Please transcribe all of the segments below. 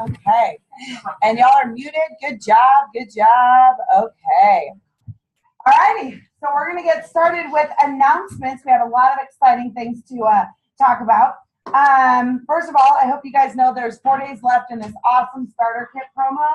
Okay. And y'all are muted. Good job. Good job. Okay. All righty. So we're going to get started with announcements. We have a lot of exciting things to talk about. First of all, I hope you guys know there's 4 days left in this awesome starter kit promo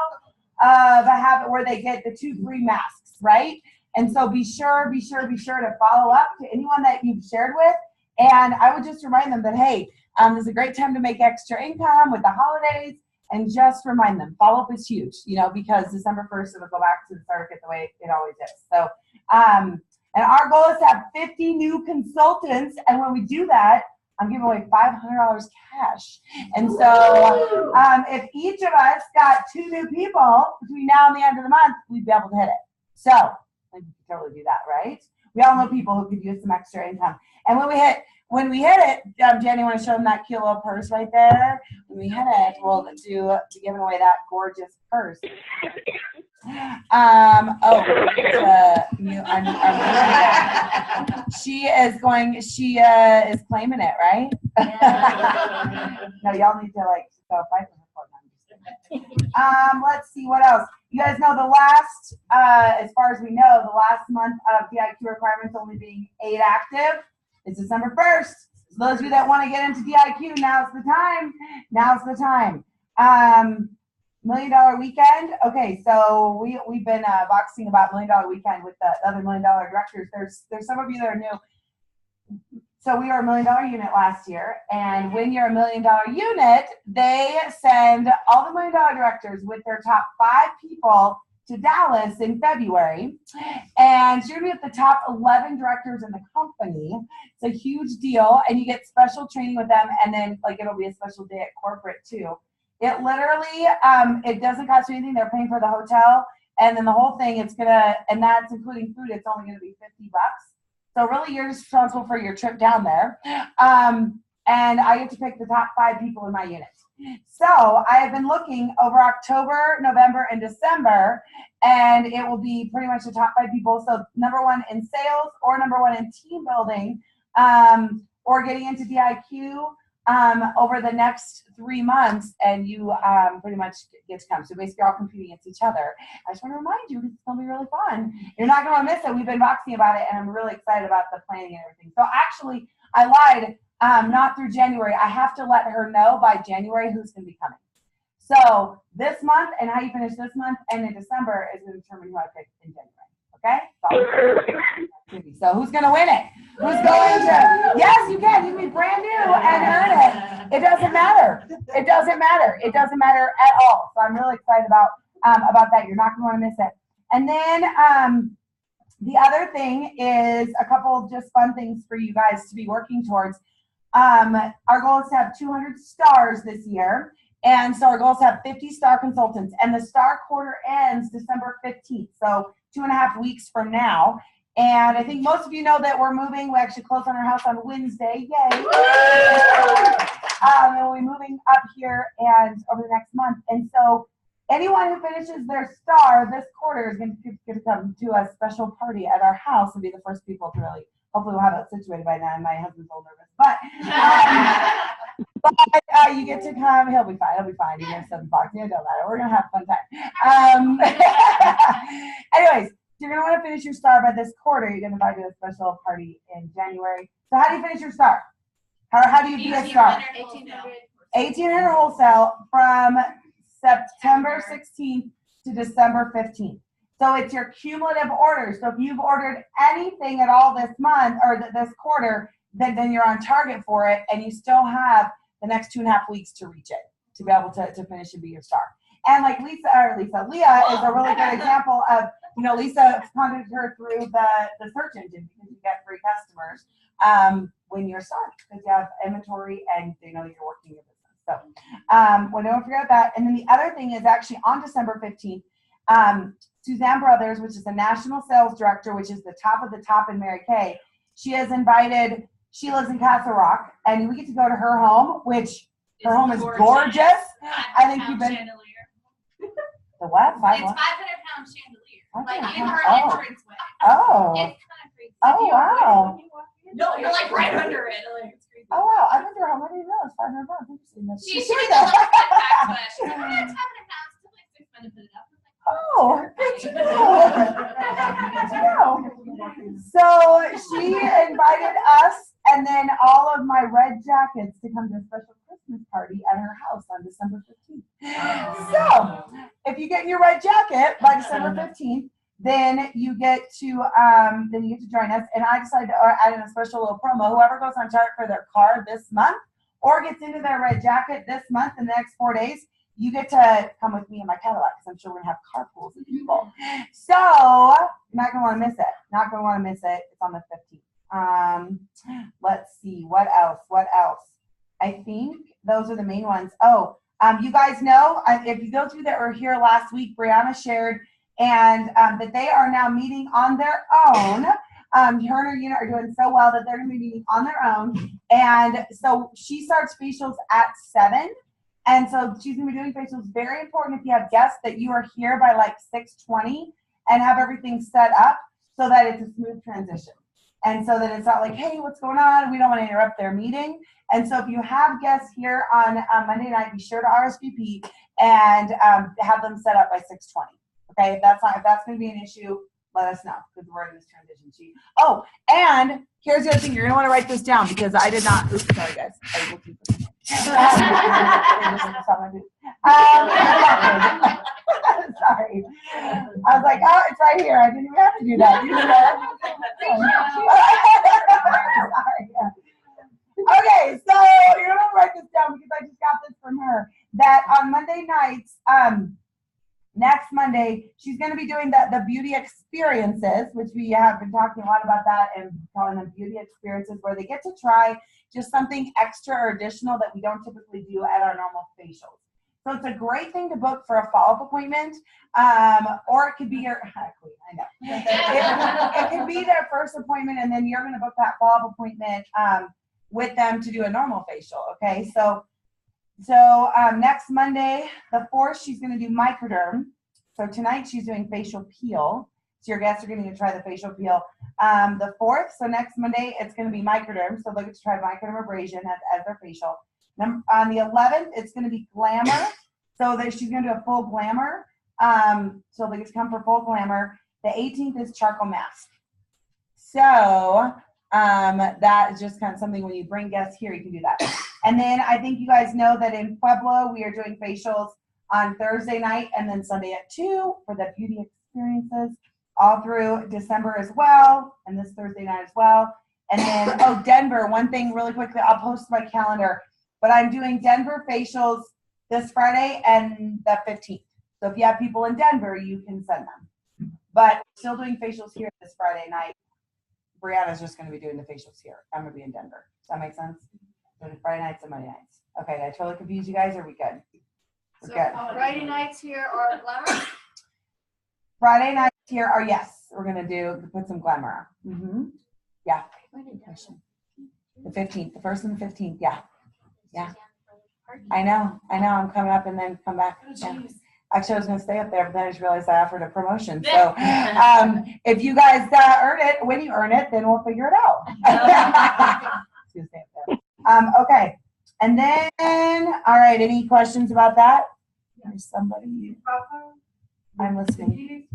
of a habit where they get the 2 free masks, right? And so be sure to follow up to anyone that you've shared with. And I would just remind them that, hey, this is a great time to make extra income with the holidays. And just remind them, follow-up is huge, because December 1st, it'll go back to the starter kit the way it always is. So, and our goal is to have 50 new consultants. And when we do that, I'm giving away $500 cash. And so if each of us got 2 new people between now and the end of the month, we'd be able to hit it. So we can totally do that, right? We all know people who could use some extra income. And when we hit it, Jenny, want to show them that cute little purse right there? When we hit it, we'll do giving away that gorgeous purse. She is claiming it, right? No, y'all need to go fight for her. Let's see what else. You guys know the last, as far as we know, the last month of DIQ requirements only being 8 active. It's December 1st. So those of you that want to get into DIQ, now's the time. Now's the time. $1 Million Weekend. Okay, so we've been boxing about $1 Million Weekend with the other $1 Million directors. There's some of you that are new. So we were a $1 Million unit last year, and when you're a $1 Million unit, they send all the $1 Million directors with their top 5 people to Dallas in February, and you're gonna be at the top 11 directors in the company. It's a huge deal, and you get special training with them, and then it'll be a special day at corporate too. It literally, it doesn't cost you anything. They're paying for the hotel, and then the whole thing, and that's including food. It's only gonna be $50. So really, you're responsible for your trip down there, and I get to pick the top 5 people in my unit. So I have been looking over October, November, and December, and it will be pretty much the top 5 people. So #1 in sales, or #1 in team building, or getting into DIQ over the next 3 months, and you pretty much get to come. So basically, you're all competing against each other. I just want to remind you, it's going to be really fun. You're not going to miss it. We've been boxing about it, and I'm really excited about the planning and everything. So actually, I lied. Not through January. I have to let her know by January who's going to be coming. So this month and how you finish this month and in December is going to determine who I pick in January. Okay? So who's going to win it? Who's going to? Yes, you can. You can be brand new and earn it. It doesn't matter. It doesn't matter. It doesn't matter at all. So I'm really excited about that. You're not going to want to miss it. And then the other thing is a couple just fun things for you guys to be working towards. Our goal is to have 200 stars this year, and so our goal is to have 50 star consultants, and the star quarter ends December 15th, so 2.5 weeks from now. And I think most of you know that we're moving. We actually close on our house on Wednesday, yay! And we'll be moving up here and over the next month, and so anyone who finishes their star this quarter is going to come to a special party at our house and be the first people to really. Hopefully we'll have it situated by then. My husband's a little nervous, but you get to come. He'll be fine. He'll be fine. You're gonna 7 bucks. It don't matter. We're gonna have a fun time. Anyways, you're gonna want to finish your star by this quarter. You're gonna invite to a special party in January. So how do you finish your star? How do you be a star? 1,800 wholesale from September 16th to December 15th. So it's your cumulative orders. So if you've ordered anything at all this month or this quarter, then you're on target for it, and you still have the next 2.5 weeks to reach it, to be able to finish and be your star. And like Leah is a really good example of, Lisa contacted her through the search engine because you get free customers when you're a star, because you have inventory and they know you're working your business. So don't forget that. And then the other thing is actually on December 15th, Suzanne Brothers, which is the national sales director, which is the top of the top in Mary Kay, she has invited, she lives in Castle Rock, and we get to go to her home, which her home is gorgeous. I think you've been. Chandelier. The what? It's 500-pound chandelier. Like in her entranceway. Oh. It's kind of crazy. Oh, wow. No, you're like right under it. Like, it's crazy. Oh wow, I've been through how many know it's 500 pounds. Interesting. She did the little backpack, but she's like, yeah, it's 500 pounds. It took like 6 months to put it up. Oh, good to know. Good to know. So she invited us and then all of my red jackets to come to a special Christmas party at her house on December 15th. So if you get your red jacket by December 15th, then you get to join us. And I decided to add in a special little promo. Whoever goes on Target for their car this month or gets into their red jacket this month in the next 4 days, you get to come with me in my Cadillac because I'm sure we're going to have carpools of people. So you're not going to want to miss it. Not going to want to miss it. It's on the 15th. Let's see. What else? I think those are the main ones. Oh, you guys know, if you go through that were here last week, Brianna shared and that they are now meeting on their own. Her and her unit are doing so well that they're going to be meeting on their own. And so she starts facials at 7. And so she's going to be doing facials. Very important if you have guests that you are here by like 6:20 and have everything set up so that it's a smooth transition. And so that it's not like, hey, what's going on? We don't want to interrupt their meeting. And so if you have guests here on Monday night, be sure to RSVP and have them set up by 6:20. Okay, if that's going to be an issue, let us know because we're in this transition sheet. Oh, and here's the other thing. You're going to want to write this down because I did not. Oops, sorry, guys. I was looking for something. Sorry. I was like, oh, it's right here. I didn't even have to do that. Sorry. Okay, so you're going to write this down because I just got this from her. That on Monday nights, next Monday, she's going to be doing the beauty experiences, which we have been talking a lot about that and calling them beauty experiences, where they get to try just something extra or additional that we don't typically do at our normal facials. So it's a great thing to book for a follow-up appointment, or it could be your, I know. It could be their first appointment, and then you're going to book that follow-up appointment with them to do a normal facial, okay? So next Monday, the 4th, she's going to do microderm. So tonight she's doing facial peel. So your guests are going to try the facial peel. The 4th, so next Monday, it's going to be microderm. So they'll get to try microderm abrasion as their facial. On the 11th, it's going to be glamour. So she's going to do a full glamour. So they get to come for full glamour. The 18th is charcoal mask. So that is just kind of something when you bring guests here, you can do that. And then I think you guys know that in Pueblo, we are doing facials on Thursday night and then Sunday at 2 for the beauty experiences all through December as well, and this Thursday night as well. And then, Denver, one thing really quickly, I'll post my calendar, but I'm doing Denver facials this Friday and the 15th. So if you have people in Denver, you can send them. But still doing facials here this Friday night. Brianna's just going to be doing the facials here. I'm going to be in Denver. Does that make sense? So Friday nights and Monday nights. Okay, did I totally confuse you guys? Or are we good? We're good. Friday nights here are glamour? Friday nights here are, yes. We're going to put some glamour on. Mm-hmm. Yeah. The 15th. The 1st and the 15th. Yeah. Yeah. I know. I'm coming up and then come back. Yeah. Actually, I was going to stay up there, but then I just realized I offered a promotion. So if you guys earn it, when you earn it, then we'll figure it out. Okay. And then, all right, any questions about that? There's somebody. I'm listening.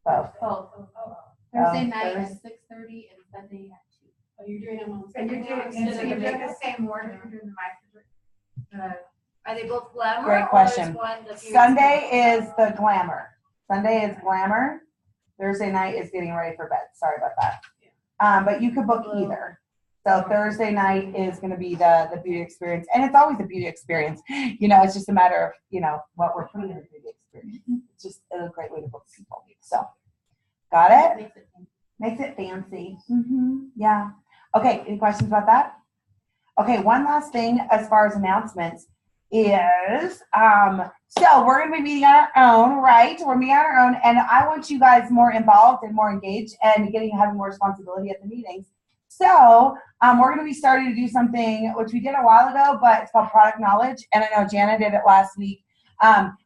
Both. Thursday night at 6:30 and Sunday at 2. Oh, you're doing them on And you're doing the same order, you're doing the microderm. Are they both glamour? Great question. Or is one the Sunday is the glamour. Sunday is glamour. Thursday night is getting ready for bed. Sorry about that. But you could book either. So Thursday night is going to be the beauty experience. And it's always a beauty experience. It's just a matter of, what we're putting in the beauty experience. It's just a great way to book people. So, got it? Makes it fancy. Mm-hmm. Yeah. Okay, any questions about that? Okay, one last thing as far as announcements is, so we're going to be meeting on our own, right? We're meeting on our own, and I want you guys more involved and more engaged and having more responsibility at the meetings. So we're going to be starting to do something which we did a while ago, but it's called product knowledge, and I know Jana did it last week,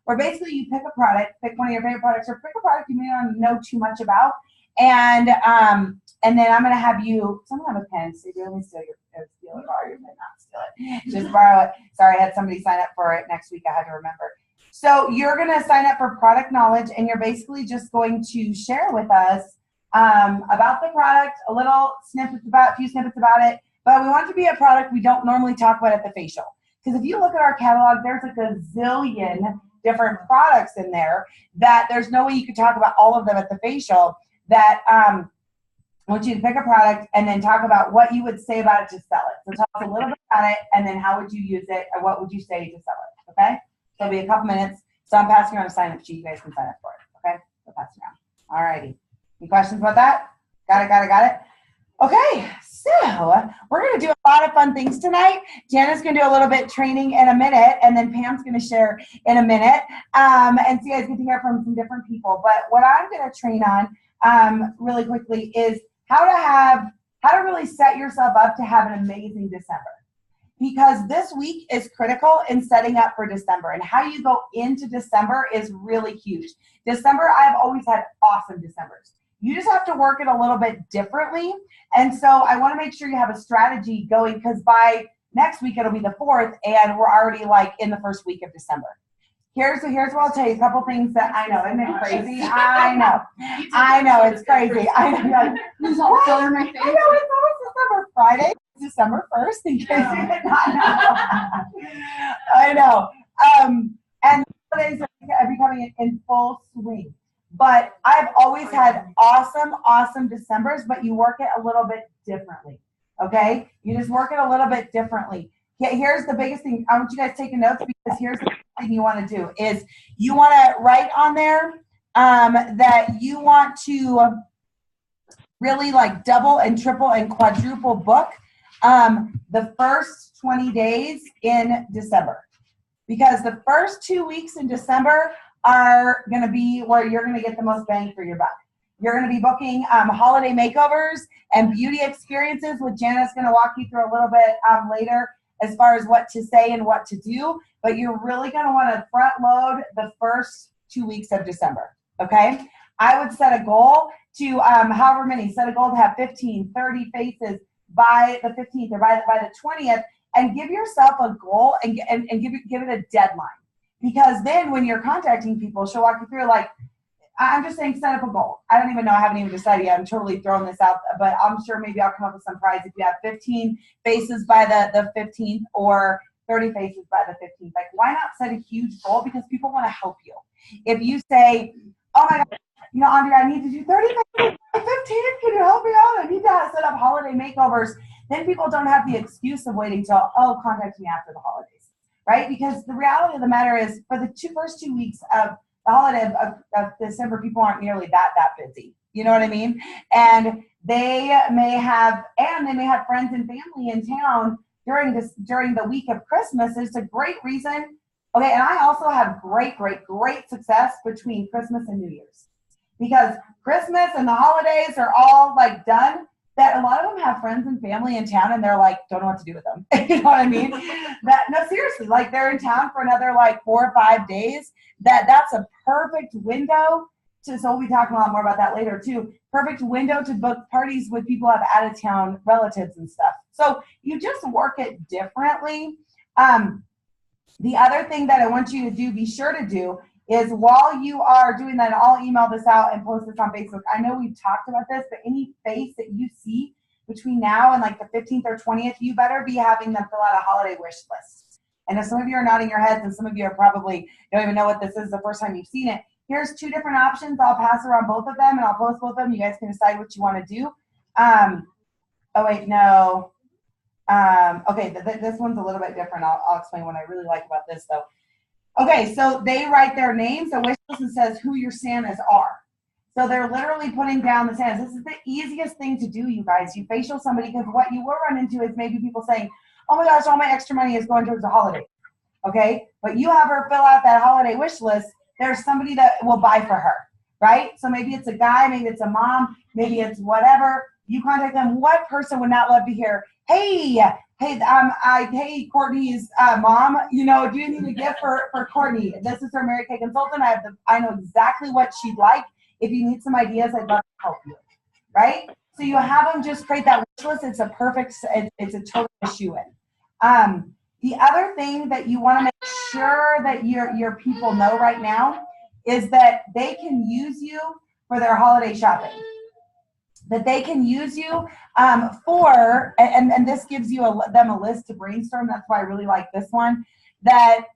where basically you pick a product, pick one of your favorite products, or pick a product you may not know too much about, And then I'm gonna have you. Someone have a pen. So you only steal it, borrow your pen, not steal it. Just borrow it. Sorry, I had somebody sign up for it next week. I had to remember. So you're gonna sign up for product knowledge, and you're basically just going to share with us about the product, a few snippets about it. But we want it to be a product we don't normally talk about at the facial. Because if you look at our catalog, there's like a zillion different products in there that there's no way you could talk about all of them at the facial. That I want you to pick a product and then talk about what you would say about it to sell it. So talk a little bit about it, and then how would you use it, and what would you say to sell it, okay? So it'll be a couple minutes. So I'm passing around a sign-up sheet. You guys can sign up for it, okay? So pass it around. All righty. Any questions about that? Got it. Okay, so we're going to do a lot of fun things tonight. Jana's going to do a little bit training in a minute, and then Pam's going to share in a minute. And so you guys get to hear from some different people. But what I'm going to train on really quickly is how to really set yourself up to have an amazing December. Because this week is critical in setting up for December, and how you go into December is really huge. December, I've always had awesome Decembers. You just have to work it a little bit differently. And so I want to make sure you have a strategy going, because by next week it'll be the 4th, and we're already like in the first week of December. Here's what I'll tell you, a couple things that I know. Isn't it crazy? I know, it's crazy. I know. There's all color in my face. I know, it's always December. Friday, December 1st, in case you did not know. I know. And the holidays are becoming in full swing. But I've always had awesome Decembers, but you work it a little bit differently, okay? You just work it a little bit differently. Here's the biggest thing. I want you guys taking notes, because here's the thing you want to do is you want to write on there that you want to really like double and triple and quadruple book the first 20 days in December. Because the first 2 weeks in December are going to be where you're going to get the most bang for your buck. You're going to be booking holiday makeovers and beauty experiences, which Jana's going to walk you through a little bit later as far as what to say and what to do. But you're really going to want to front load the first 2 weeks of December, okay? I would set a goal to, set a goal to have 15, 30 faces by the 15th or by the 20th, and give yourself a goal and give it a deadline. Because then when you're contacting people, she'll walk you through, like, I'm just saying, set up a goal. I don't even know. I haven't even decided yet. I'm totally throwing this out, but I'm sure maybe I'll come up with some prize if you have 15 faces by the 15th or 30 faces by the 15th. Like, why not set a huge goal? Because people want to help you. If you say, oh my God, Andrea, I need to do 30 faces by 15th. Can you help me out? I need to set up holiday makeovers. Then people don't have the excuse of waiting till, contact me after the holidays. Right? Because the reality of the matter is, for the first 2 weeks of the holiday of December, people aren't nearly that busy. You know what I mean? And they may have friends and family in town during the week of Christmas. It's a great reason. Okay, and I also have great success between Christmas and New Year's, because Christmas and the holidays are all like done. That a lot of them have friends and family in town, and they're like, don't know what to do with them. You know what I mean? No, seriously, like, they're in town for another like 4 or 5 days. That's a perfect window so we'll be talking a lot more about that later too. Perfect window to book parties with people who have out of town relatives and stuff. So you just work it differently. The other thing that I want you to do, be sure to do, is while you are doing that, and I'll email this out and post this on Facebook. I know we've talked about this, but any face that you see between now and like the 15th or 20th, you better be having them fill out a holiday wish list. And if some of you are nodding your heads and some of you are probably don't even know what this is the first time you've seen it, here's 2 different options. I'll pass around both of them and I'll post both of them. You guys can decide what you want to do. Okay, this one's a little bit different. I'll explain what I really like about this though. Okay, so they write their names. The wish list and says who your Santas are. So they're literally putting down the Santas. This is the easiest thing to do, you guys. You facial somebody, because what you will run into is maybe people saying, oh my gosh, all my extra money is going towards the holiday. Okay, but you have her fill out that holiday wish list. There's somebody that will buy for her, right? So maybe it's a guy, maybe it's a mom, maybe it's whatever. You contact them. What person would not love to hear, hey, Courtney's mom, do you need a gift for Courtney? This is her Mary Kay consultant. I know exactly what she'd like. If you need some ideas, I'd love to help you. right? So you have them just create that wish list. It's a perfect, it's a total issue in. The other thing that you want to make sure that your people know right now is that they can use you for their holiday shopping. That they can use you for, and this gives you them a list to brainstorm. That's why I really like this one. That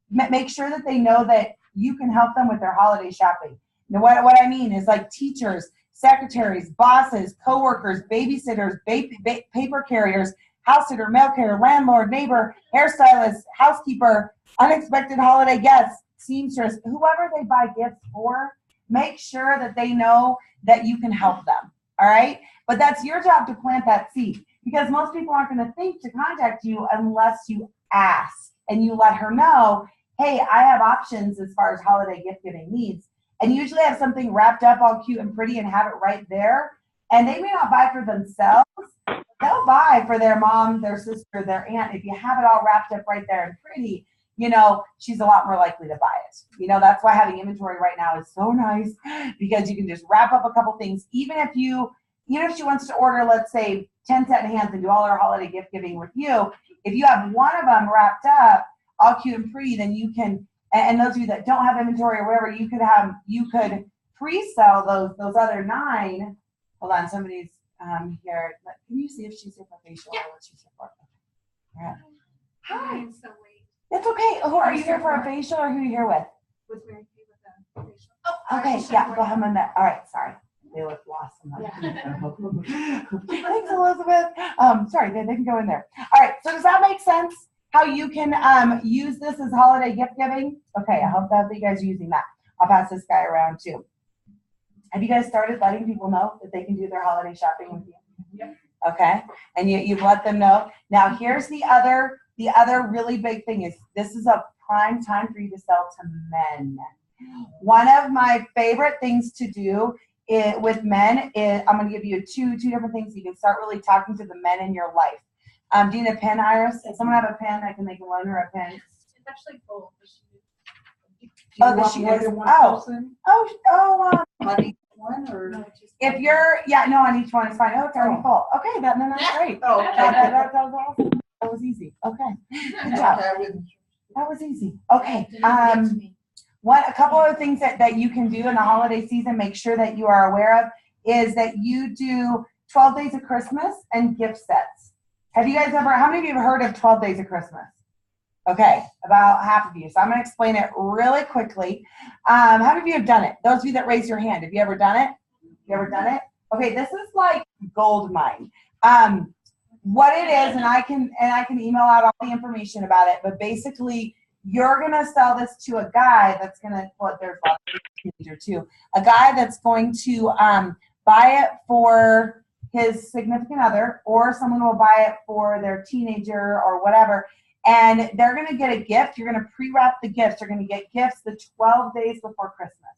make sure that they know that you can help them with their holiday shopping. Now, what I mean is like teachers, secretaries, bosses, coworkers, babysitters, paper carriers, house sitter, mail carrier, landlord, neighbor, hairstylist, housekeeper, unexpected holiday guests, seamstress, whoever they buy gifts for, make sure that they know that you can help them. All right? But that's your job to plant that seed, because most people aren't going to think to contact you unless you ask and you let her know, hey, I have options as far as holiday gift giving needs. And usually have something wrapped up all cute and pretty and have it right there. And they may not buy for themselves. They'll buy for their mom, their sister, their aunt. If you have it all wrapped up right there and pretty, you know, she's a lot more likely to buy it. You know, that's why having inventory right now is so nice, because you can just wrap up a couple things. Even if she wants to order, let's say, 10 set hands and do all her holiday gift giving with you, if you have one of them wrapped up, all cute and pretty, then you can, and those of you that don't have inventory or whatever, you could pre-sell those other 9. Hold on, somebody's here. Can you see if she's here for facial or what she's here for? Yeah. Hi. I'm so late. It's okay. Who are you here for, a facial, or who are you here with? With Mary Kay with the facial. Oh, Okay, yeah, go ahead on that. All right, sorry. They look lost. Thanks, Elizabeth. Sorry, they can go in there. All right, so does that make sense? How you can use this as holiday gift giving? Okay, I hope that you guys are using that. I'll pass this guy around too. Have you guys started letting people know that they can do their holiday shopping with you? Yep. Okay, and you've let them know. Now here's the other really big thing is this is a prime time for you to sell to men. One of my favorite things to do with men is, I'm going to give you two different things. You can start really talking to the men in your life. Do you need a pen, Iris? Does someone have a pen? I can make a loan her a pen. It's actually full. She is. On each one, or? If you're, no, on each one is fine. Oh, it's already full. Okay, that's great. Oh, That was awesome. That was easy. Okay, good job. That was easy. Okay. A couple of things that you can do in the holiday season, make sure that you are aware of, is that you do 12 Days of Christmas and gift sets. Have you guys how many of you have heard of 12 Days of Christmas? Okay, about half of you. So I'm going to explain it really quickly. How many of you have done it? Those of you that raise your hand, have you ever done it? You ever done it? Okay, this is like gold mine. What it is, and I can email out all the information about it, but basically you're going to sell this to a guy that's going to, well, there's a lot of teenager too, a guy that's going to buy it for his significant other, or someone will buy it for their teenager or whatever, and they're going to get a gift. You're going to pre-wrap the gifts. You're going to get gifts the 12 days before Christmas.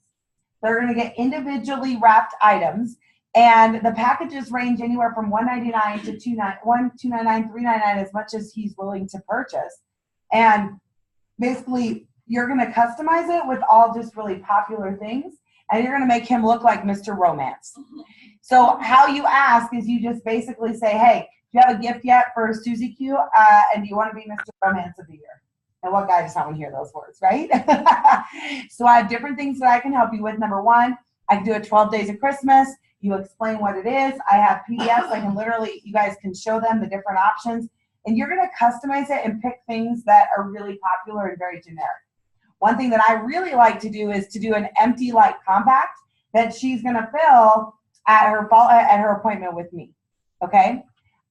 They're going to get individually wrapped items, and the packages range anywhere from $199 to $299, $399, as much as he's willing to purchase. And basically, you're going to customize it with all just really popular things, and you're going to make him look like Mr. Romance. So how you ask is you just basically say, hey, do you have a gift yet for Susie Q? And do you want to be Mr. Romance of the Year? And what guy does not want to hear those words, right? So I have different things that I can help you with. Number one, I can do a 12 Days of Christmas. You explain what it is. I have PDFs. I can literally, you guys can show them the different options. And you're going to customize it and pick things that are really popular and very generic. One thing that I really like to do is to do an empty light compact that she's going to fill at her appointment with me. Okay?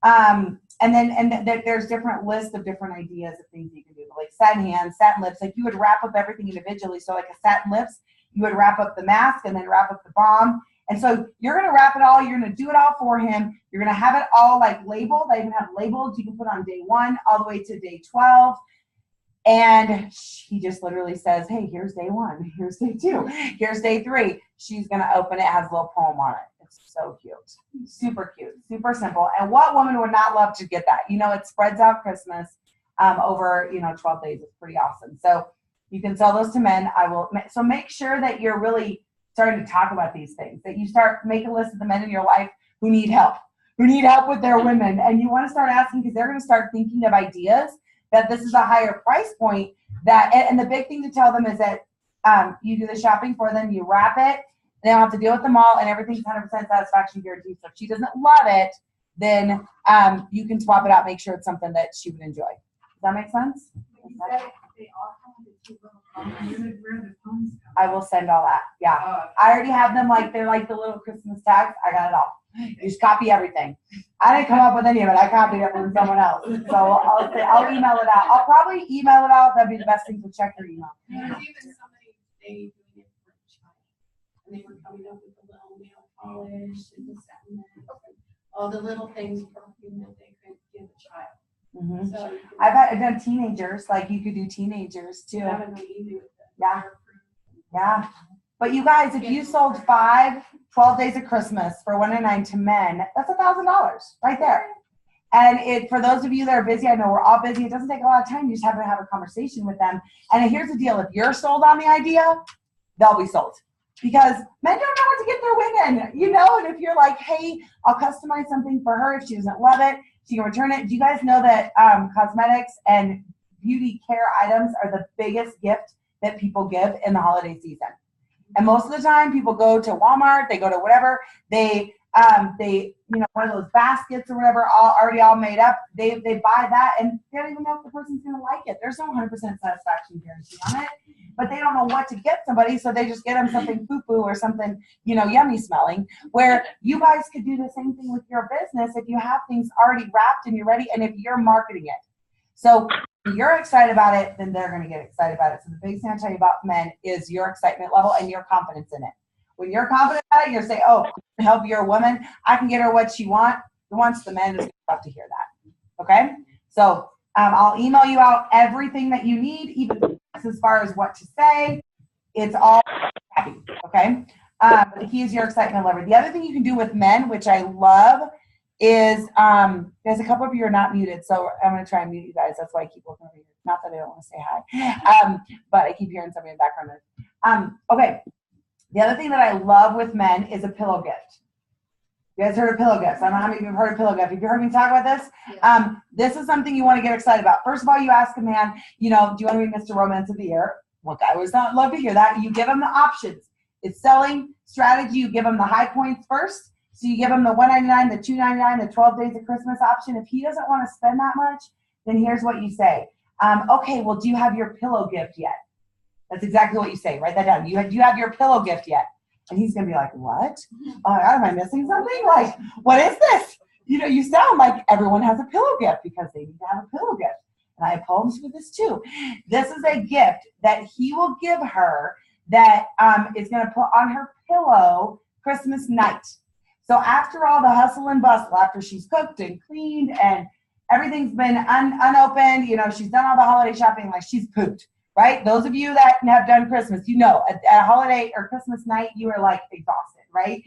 And then there's different lists of different ideas of things you can do, like satin hands, satin lips. Like you would wrap up everything individually. So like a satin lips, you would wrap up the mask and then wrap up the balm. And so you're going to wrap it all. You're going to do it all for him. You're going to have it all like labeled. I even have labels you can put on day 1 all the way to day 12. And he just literally says, hey, here's day 1. Here's day 2. Here's day 3. She's going to open it. It has a little poem on it. It's so cute. Super cute. Super simple. And what woman would not love to get that? You know, it spreads out Christmas over, 12 days. It's pretty awesome. So you can sell those to men. So make sure that you're really starting to talk about these things, that you start making a list of the men in your life who need help with their women. And you want to start asking because they're going to start thinking of ideas that this is a higher price point. And the big thing to tell them is that you do the shopping for them, you wrap it, they don't have to deal with them all, and everything's 100% satisfaction guaranteed. So if she doesn't love it, then you can swap it out, make sure it's something that she would enjoy. Does that make sense? They all come with the 2 little phones. Where the phones come? I will send all that. Yeah. I already have them, like they're like the little Christmas tags. I got it all. You just copy everything. I didn't come up with any of it. I copied it from someone else. So I'll email it out. I'll probably email it out. That'd be the best thing to check your email. There was even somebody, they doing it for a child. And they were coming up with the little nail polish and the satin and all the little things perfume that they could give a child. Mm-hmm. So I've done teenagers. Like you could do teenagers too. Yeah. Yeah. But you guys, if you sold 12 days of Christmas for $1.99 to men, that's $1,000 right there. And for those of you that are busy, I know we're all busy. It doesn't take a lot of time. You just have to have a conversation with them. And here's the deal. If you're sold on the idea, they'll be sold. Because men don't know what to get their women, you know? And if you're like, hey, I'll customize something for her. If she doesn't love it, she can return it. Do you guys know that cosmetics and beauty care items are the biggest gift that people give in the holiday season? And most of the time, people go to Walmart, they go to whatever, they one of those baskets or whatever, already all made up. They buy that, and they don't even know if the person's gonna like it. There's no 100% satisfaction guarantee on it, but they don't know what to get somebody, so they just get them something poo-poo or something, yummy smelling. Where you guys could do the same thing with your business if you have things already wrapped and you're ready, and if you're marketing it. So if you're excited about it, then they're going to get excited about it. So the biggest thing I'll tell you about men is your excitement level and your confidence in it. When you're confident about it, you'll say, oh, I can help your woman. I can get her what she wants. The man is going to have to hear that. Okay? So I'll email you out everything that you need, even as far as what to say. It's all happy. Okay? But the key is your excitement level. The other thing you can do with men, which I love, is there's a couple of you are not muted, so I'm going to try and mute you guys. That's why I keep looking over here. Not that I don't want to say hi, but I keep hearing somebody in the background. Okay, the other thing that I love with men is a pillow gift. You guys heard of pillow gifts? I don't know how many of you have heard of pillow gift. Have you heard me talk about this? Yeah. This is something you want to get excited about. First of all, you ask a man, do you want to be Mr. Romance of the Year? Well, I would love to hear that. You give him the options. It's selling strategy. You give him the high points first. So you give him the $1.99, the $2.99, the 12 days of Christmas option. If he doesn't want to spend that much, then here's what you say. Okay, well, do you have your pillow gift yet? That's exactly what you say. Write that down. Do you have your pillow gift yet? And he's going to be like, what? Am I missing something? Like, what is this? You sound like everyone has a pillow gift because they need to have a pillow gift. And I have poems for this too. This is a gift that he will give her that is going to put on her pillow Christmas night. So after all the hustle and bustle, after she's cooked and cleaned and everything's been unopened, she's done all the holiday shopping, like she's pooped, right? Those of you that have done Christmas, at a holiday or Christmas night, you are like exhausted, right?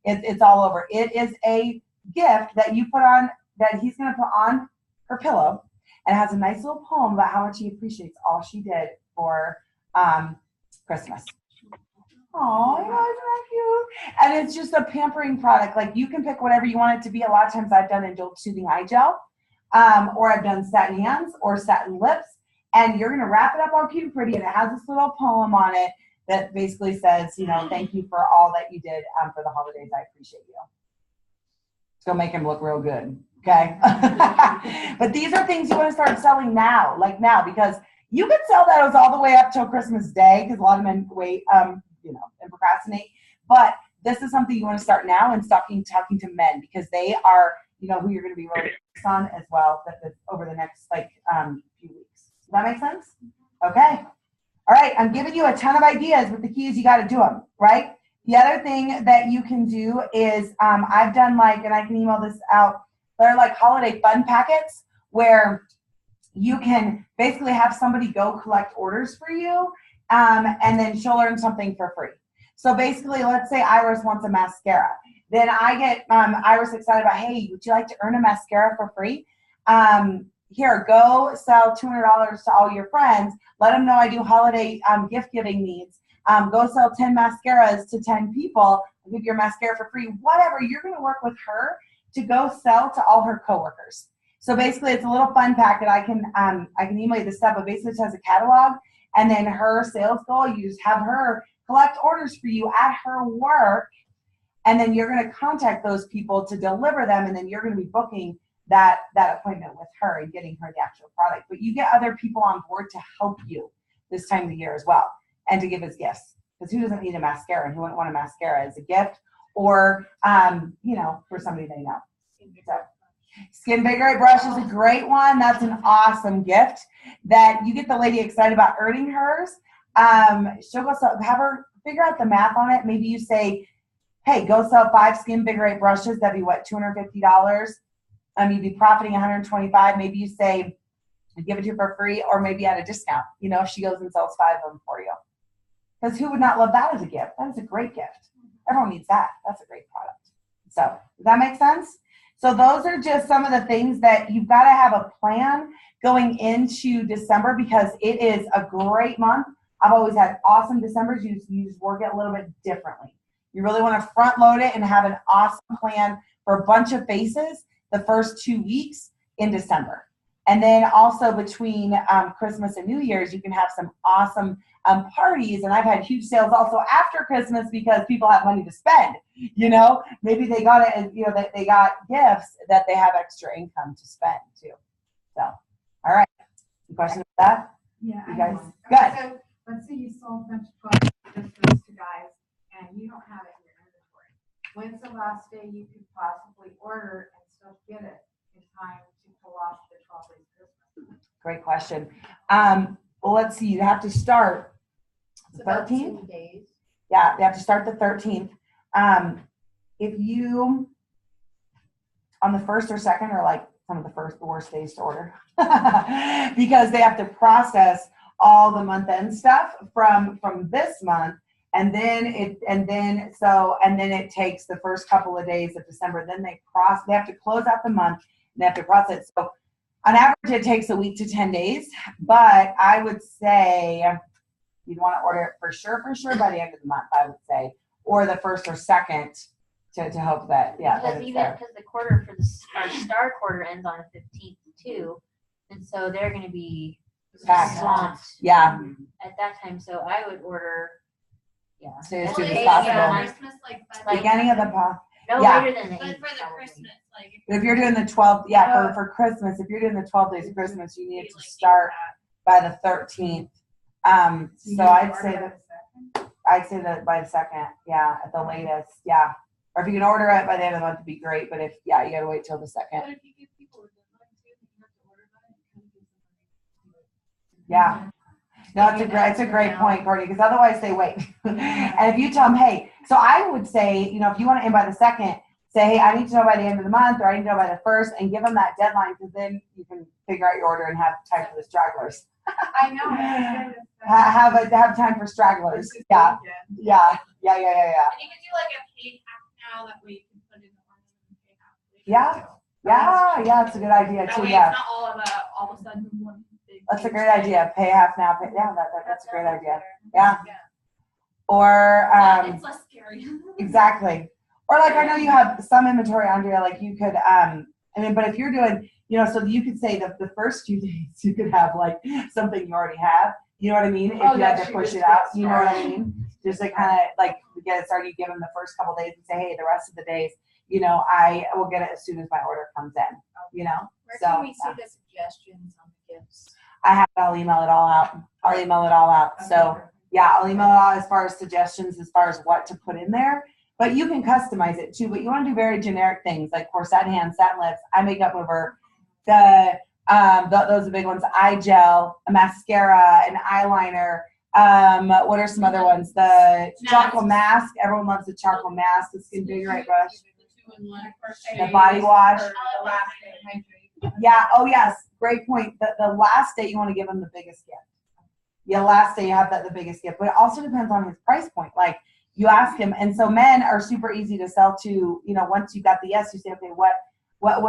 It's all over. It is a gift that you put on, that he's going to put on her pillow, and it has a nice little poem about how much he appreciates all she did for Christmas. Oh, isn't that cute? And it's just a pampering product. Like, you can pick whatever you want it to be. A lot of times I've done adult soothing eye gel, or I've done satin hands or satin lips. And you're going to wrap it up all cute and pretty, and it has this little poem on it that basically says, thank you for all that you did for the holidays. I appreciate you. It's going to make him look real good, okay? But these are things you want to start selling now, because you could sell those all the way up till Christmas Day, because a lot of men wait, and procrastinate. But this is something you want to start now and talking to men, because they are, who you're going to be really focused on as well over the next few weeks. Does that make sense? Okay. All right. I'm giving you a ton of ideas, but the key is you got to do them, right? The other thing that you can do is I've done and I can email this out, they're like holiday fun packets where you can basically have somebody go collect orders for you, and then she'll learn something for free. So basically, let's say Iris wants a mascara. Then I get Iris excited about, hey, would you like to earn a mascara for free? Here, go sell $200 to all your friends. Let them know I do holiday gift giving needs. go sell 10 mascaras to 10 people, I'll give your mascara for free, whatever. You're going to work with her to go sell to all her coworkers. So basically, it's a little fun pack that I can email you the stuff, but basically it has a catalog, and then her sales goal, you just have her collect orders for you at her work, and then you're going to contact those people to deliver them, and then you're going to be booking that appointment with her and getting her the actual product. But you get other people on board to help you this time of the year as well, and to give as gifts. Because who doesn't need a mascara, and who wouldn't want a mascara as a gift, or for somebody they know. So, Skin Vigorate brush is a great one. That's an awesome gift that you get the lady excited about earning hers. She'll go sell, have her figure out the math on it. Maybe you say, hey, go sell 5 Skin Vigorate brushes. That'd be what, $250? You'd be profiting $125. Maybe you say, give it to her for free, or maybe at a discount. If she goes and sells 5 of them for you. Because who would not love that as a gift? That is a great gift. Everyone needs that. That's a great product. So, does that make sense? So those are just some of the things that you've got to have a plan going into December, because it is a great month. I've always had awesome Decembers. You just work it a little bit differently. You really want to front load it and have an awesome plan for a bunch of faces the first 2 weeks in December. And then also between Christmas and New Year's, you can have some awesome parties. And I've had huge sales also after Christmas because people have money to spend. Maybe they got it. They got gifts that they have extra income to spend too. So, all right. Any questions about that? Yeah. You guys, Okay, good. so let's say you sold a bunch of products just those to guys, and you don't have it in your inventory. When's the last day you could possibly order and still get it in time to pull off the 12 days Christmas? Great question. Well, let's see. You have to start the 13th. 2 days. Yeah, you have to start the 13th. If you, on the 1st or 2nd, are like some of the worst days to order because they have to process all the month-end stuff from this month, and then it takes the first couple of days of December. Then they have to close out the month, and they have to process. So on average, it takes a week to 10 days, but I would say you'd want to order it for sure by the end of the month, I would say, or the 1st or 2nd to hope that, yeah. Because because the quarter for our star quarter ends on the 15th too, and so they're going to be Packed. swamped Yeah. at that time. So I would order, So as Well, soon they- as yeah, possible. Christmas, by the- Beginning of the no Yeah. later than the But 8th. for the probably. Christmas, like. If you're doing the 12, for Christmas, if you're doing the 12 days of Christmas, you need to start by the 13th. So I'd say that by the 2nd, yeah, at the latest, yeah. Or if you can order it by the end of the month, it'd be great. But you gotta wait till the 2nd. But if you give people a deadline too, you have to order by it, it kind of gives them a. Yeah. No, it's a great point, Courtney, because otherwise they wait. And if you tell them, hey, so I would say, if you want to end by the 2nd, say, hey, I need to know by the end of the month, or I need to know by the 1st, and give them that deadline, because then you can figure out your order and have time for the stragglers. I know. Have time for stragglers. Yeah. And you can do like a pay half now, that way you can put in the order and pay half later. Yeah, it's a good idea That too. way Yeah, it's not all of a sudden one big. that's a great idea. Pay half now. That's a great idea. Yeah. Or It's less scary. exactly. Or like I know you have some inventory, Andrea. Like you could but if you're doing, so you could say the first few days you could have like something you already have. You know what I mean? If you had to push it out, you know what I mean? Just to kind of like get it started, you give them the first couple days and say, hey, the rest of the days, I will get it as soon as my order comes in. Where So, can we see yeah. the suggestions on the gifts? I'll email it all out. So yeah, I'll email it out as far as suggestions, as far as what to put in there. But you can customize it too. But you want to do very generic things like corset hands, satin lips, eye makeup over, those are the big ones. Eye gel, a mascara, an eyeliner. What are some other ones? The charcoal mask. Everyone loves the charcoal mask. The Skin Vigorate brush. The body wash. Yeah. Oh yes. Great point. The last day you want to give them the biggest gift. Yeah, last day you have the biggest gift. But it also depends on his price point. Like you ask him, and so men are super easy to sell to. Once you got the yes, you say, okay, what?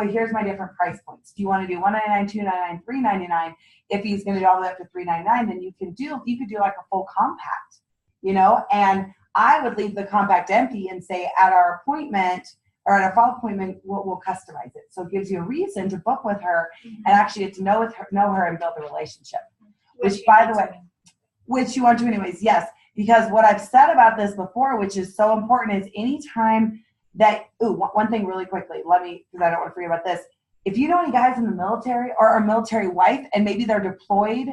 Here's my different price points. Do you want to do $199, $299, $399? If he's going to do all the way up to $399, then you could do like a full compact. you know, and I would leave the compact empty and say at our appointment or at our fall appointment, we'll customize it. So it gives you a reason to book with her and actually get to know her and build a relationship. Which by the way, which you want to anyways, yes. Because what I've said about this before, which is so important, is anytime that, one thing really quickly, because I don't want to forget about this. If you know any guys in the military or a military wife and maybe they're deployed,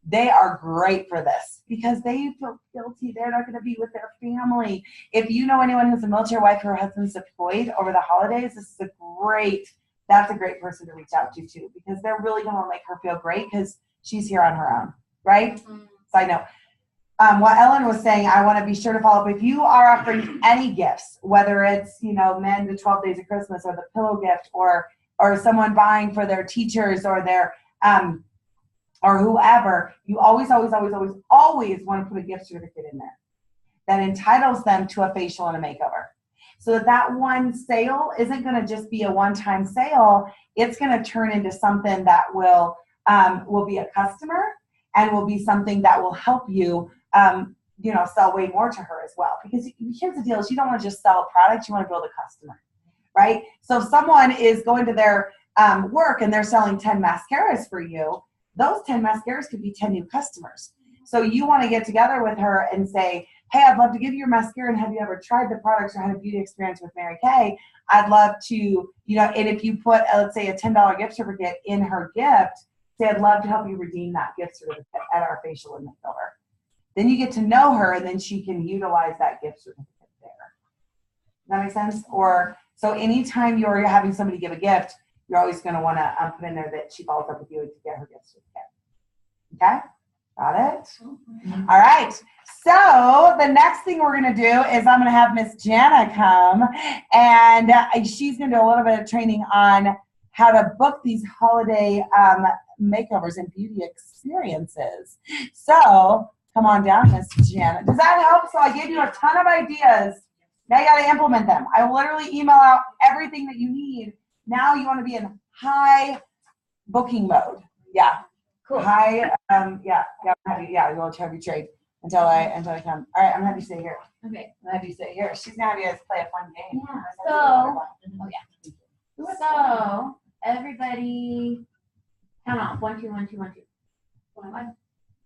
they are great for this because they feel guilty. They're not going to be with their family. If you know anyone who's a military wife, her husband's deployed over the holidays, that's a great person to reach out to too, because they're really going to make her feel great because she's here on her own, right? Mm-hmm. Side note. What Ellen was saying, I want to be sure to follow up. If you are offering any gifts, whether it's, men, the 12 days of Christmas or the pillow gift or someone buying for their teachers or their, or whoever, you always want to put a gift certificate in there that entitles them to a facial and a makeover. So that one sale isn't going to just be a one-time sale. It's going to turn into something that will be a customer and will be something that will help you sell way more to her as well. Because here's the deal, is you don't want to just sell a product, you want to build a customer, right? So if someone is going to their work and they're selling 10 mascaras for you, those 10 mascaras could be 10 new customers. So you want to get together with her and say, hey, I'd love to give you your mascara, and have you ever tried the products or had a beauty experience with Mary Kay? I'd love to, and if you put, let's say, a $10 gift certificate in her gift, say, I'd love to help you redeem that gift certificate at our facial and makeover. Then you get to know her, and then she can utilize that gift certificate there. Does that make sense? Or so anytime you're having somebody give a gift, you're always going to want to put in there that she follows up with you to get her gift certificate. Okay? Got it? Mm-hmm. All right. So the next thing we're going to do is I'm going to have Miss Jana come, and she's going to do a little bit of training on how to book these holiday makeovers and beauty experiences. So come on down, Miss Jana. Does that help? So I gave you a ton of ideas. Now you got to implement them. I will literally email out everything that you need. Now you want to be in high booking mode. Yeah. Cool. High, you'll have you trade until I come. All right, I'm happy to stay here. Okay. I'm happy to stay here. She's gonna have you guys play a fun game. Yeah. So everybody count off. 1, 2, 1, 2, 1,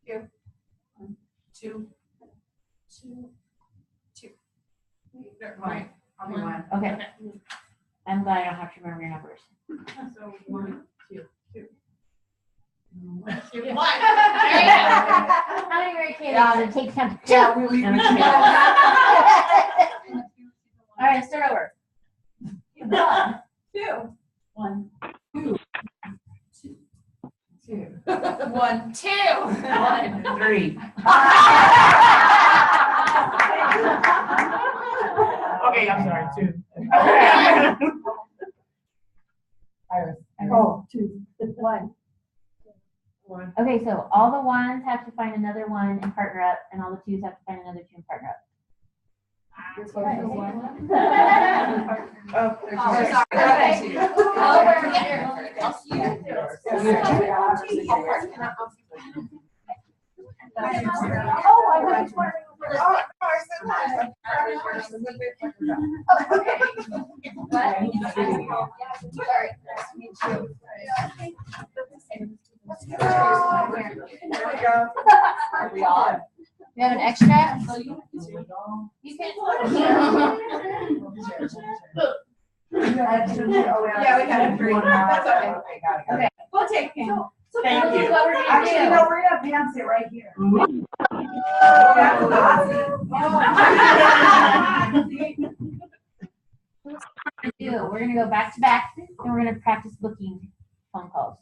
2. 1, 2, 1, 2, 2, 2. Right. I'll be one. Okay. I'm glad I don't have to remember your numbers. So 1, 2, 2. 1, 2, 1. How many Mary Kay it takes time to Yeah, All right, start over. 1, 2. 1, 2. 2. 1, 2. 1, 3. Okay, I'm sorry, 2. Iris. Oh, 2. 1. Okay, so all the ones have to find another one and partner up, and all the twos have to find another two and partner up. Oh, sorry. You have an extra? You can. Yeah, we got a 3. That's okay. Okay. We'll take him. Thank This is you. what we're gonna Actually, do. no, we're gonna have Pam sit right here. We're gonna go back to back, and we're gonna practice booking phone calls,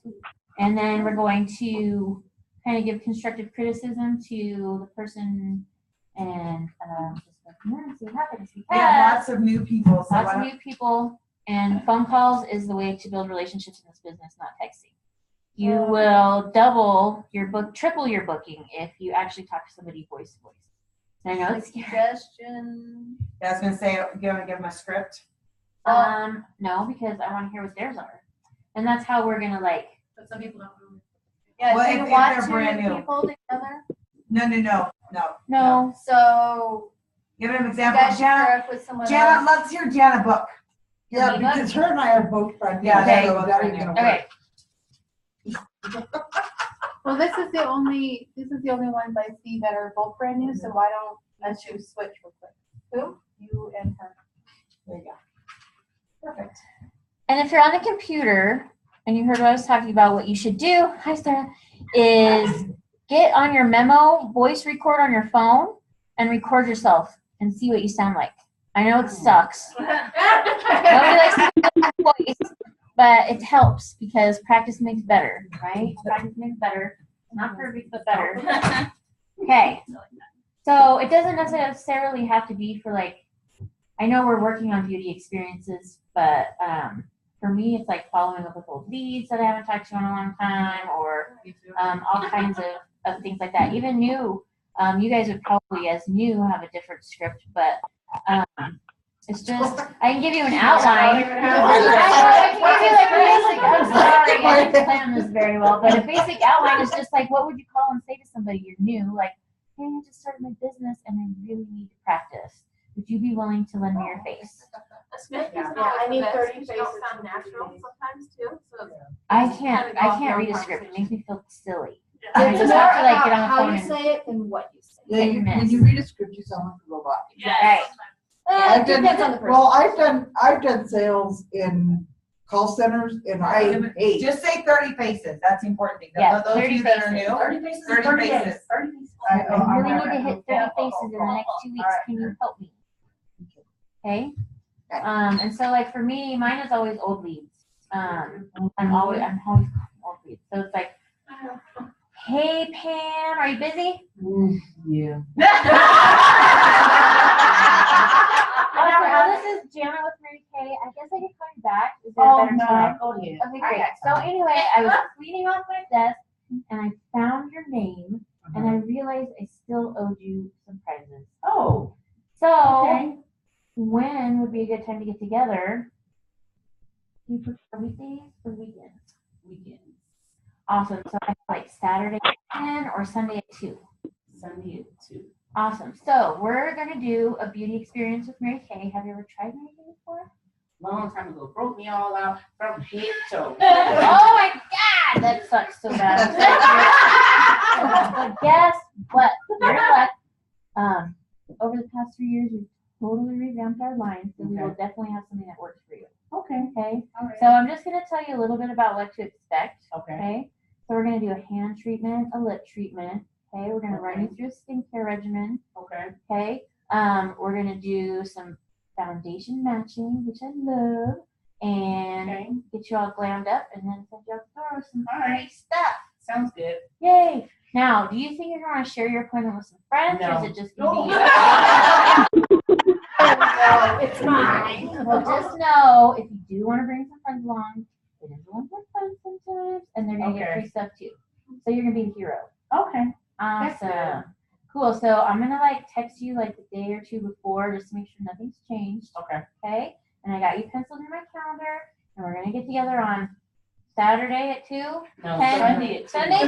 and then we're going to kind of give constructive criticism to the person, and just go from there and see what happens. We have lots of new people. So Lots of new people, and phone calls is the way to build relationships in this business, not texting. You will triple your booking if you actually talk to somebody voice to voice. I know it's scary. Suggestion. Yeah, I was gonna say, give them a script. No, because I want to hear what theirs are, and that's how we're gonna But some people don't know. Yeah, Well, do you if want they're brand new. people together? No. No. No. So Give an you example. guys should Jana, pair up with someone Jana, else. let's hear Jana book. Yeah, Ebook? because her and I are both friends. Yeah, there you so go, that there ain't you gonna go. work. Okay. Well, this is the only ones I see that are both brand new, so why don't let's you switch real quick? Who? You and her. There you go. Perfect. And if you're on the computer and you heard what I was talking about, what you should do, hi Sarah, is get on your memo, voice record on your phone, and record yourself and see what you sound like. I know it sucks. Nobody likes to hear their voice, but it helps because practice makes better, right? Practice makes better. Not perfect, but better. Okay. So it doesn't necessarily have to be for like, I know we're working on beauty experiences, but for me, it's like following up with old leads that I haven't talked to in a long time, or all kinds of things like that. Even new, you guys would probably, as new, have a different script, but it's just, I can give you an outline. I can give you like a basic, I'm sorry, I didn't plan this very well, but a basic outline is just like, what would you call and say to somebody you're new? Like, hey, I just started my business and I really need to practice. Would you be willing to lend me your face? Yeah, I need 30 faces. sound natural sometimes too, so. I can't read a script. It makes me feel silly. It's I just more have to like about get on the how phone you and say it than what you say. Yeah, Hit and when miss. you read a script, you sound like a robot. right. I've done, depends on the person. well, I've done sales in call centers and I hate. Just say 30 faces. That's the important thing. Yeah, Those of 30 you that are faces. new. 30 faces. 30 faces. I really need to hit 30 faces in the next 2 weeks. Can you help me? Okay. And so like for me, mine is always old leads. I'm always old leads. So it's like, hey Pam, are you busy? Yeah. This is Jana with Mary Kay. I guess I could call you back. Is there a better time? Oh, yeah. Okay, great. So anyway, I was cleaning off my desk and I found your name and I realized I still owed you some prizes. Oh, So when would be a good time to get together? Do you prefer weekdays or weekends? weekends, Awesome. So I have like Saturday at 10 or Sunday at 2. Sunday at 2. Awesome. So we're gonna do a beauty experience with Mary Kay. Have you ever tried Mary Kay before? Long time ago, broke me all out from head to toe. Oh my God, that sucks so bad. But guess what? You're luck. Over the past 3 years, we've totally revamped our line, so we will definitely have something that works for you. Okay. Okay. All right. So I'm just gonna tell you a little bit about what to expect. Okay. Okay. So we're gonna do a hand treatment, a lip treatment. Okay. We're gonna run you through a skincare regimen. Okay. Okay. We're gonna do some foundation matching, which I love, and Okay. get you all glammed up, and then send you out the door with some All right. pretty stuff. Sounds good. Yay! Now, do you think you're gonna want to share your appointment with some friends, or No. is it just gonna be? No, it's mine. Well, just know if you do want to bring some friends along, it is a little fun sometimes, and they're gonna get Okay. free stuff too. So you're gonna be the hero. Okay. Awesome. Cool. So I'm gonna like text you like the day or two before just to make sure nothing's changed. Okay. Okay. And I got you penciled in my calendar, and we're gonna get together on Saturday at 2. No, 10? Sunday at 2. Sunday 2?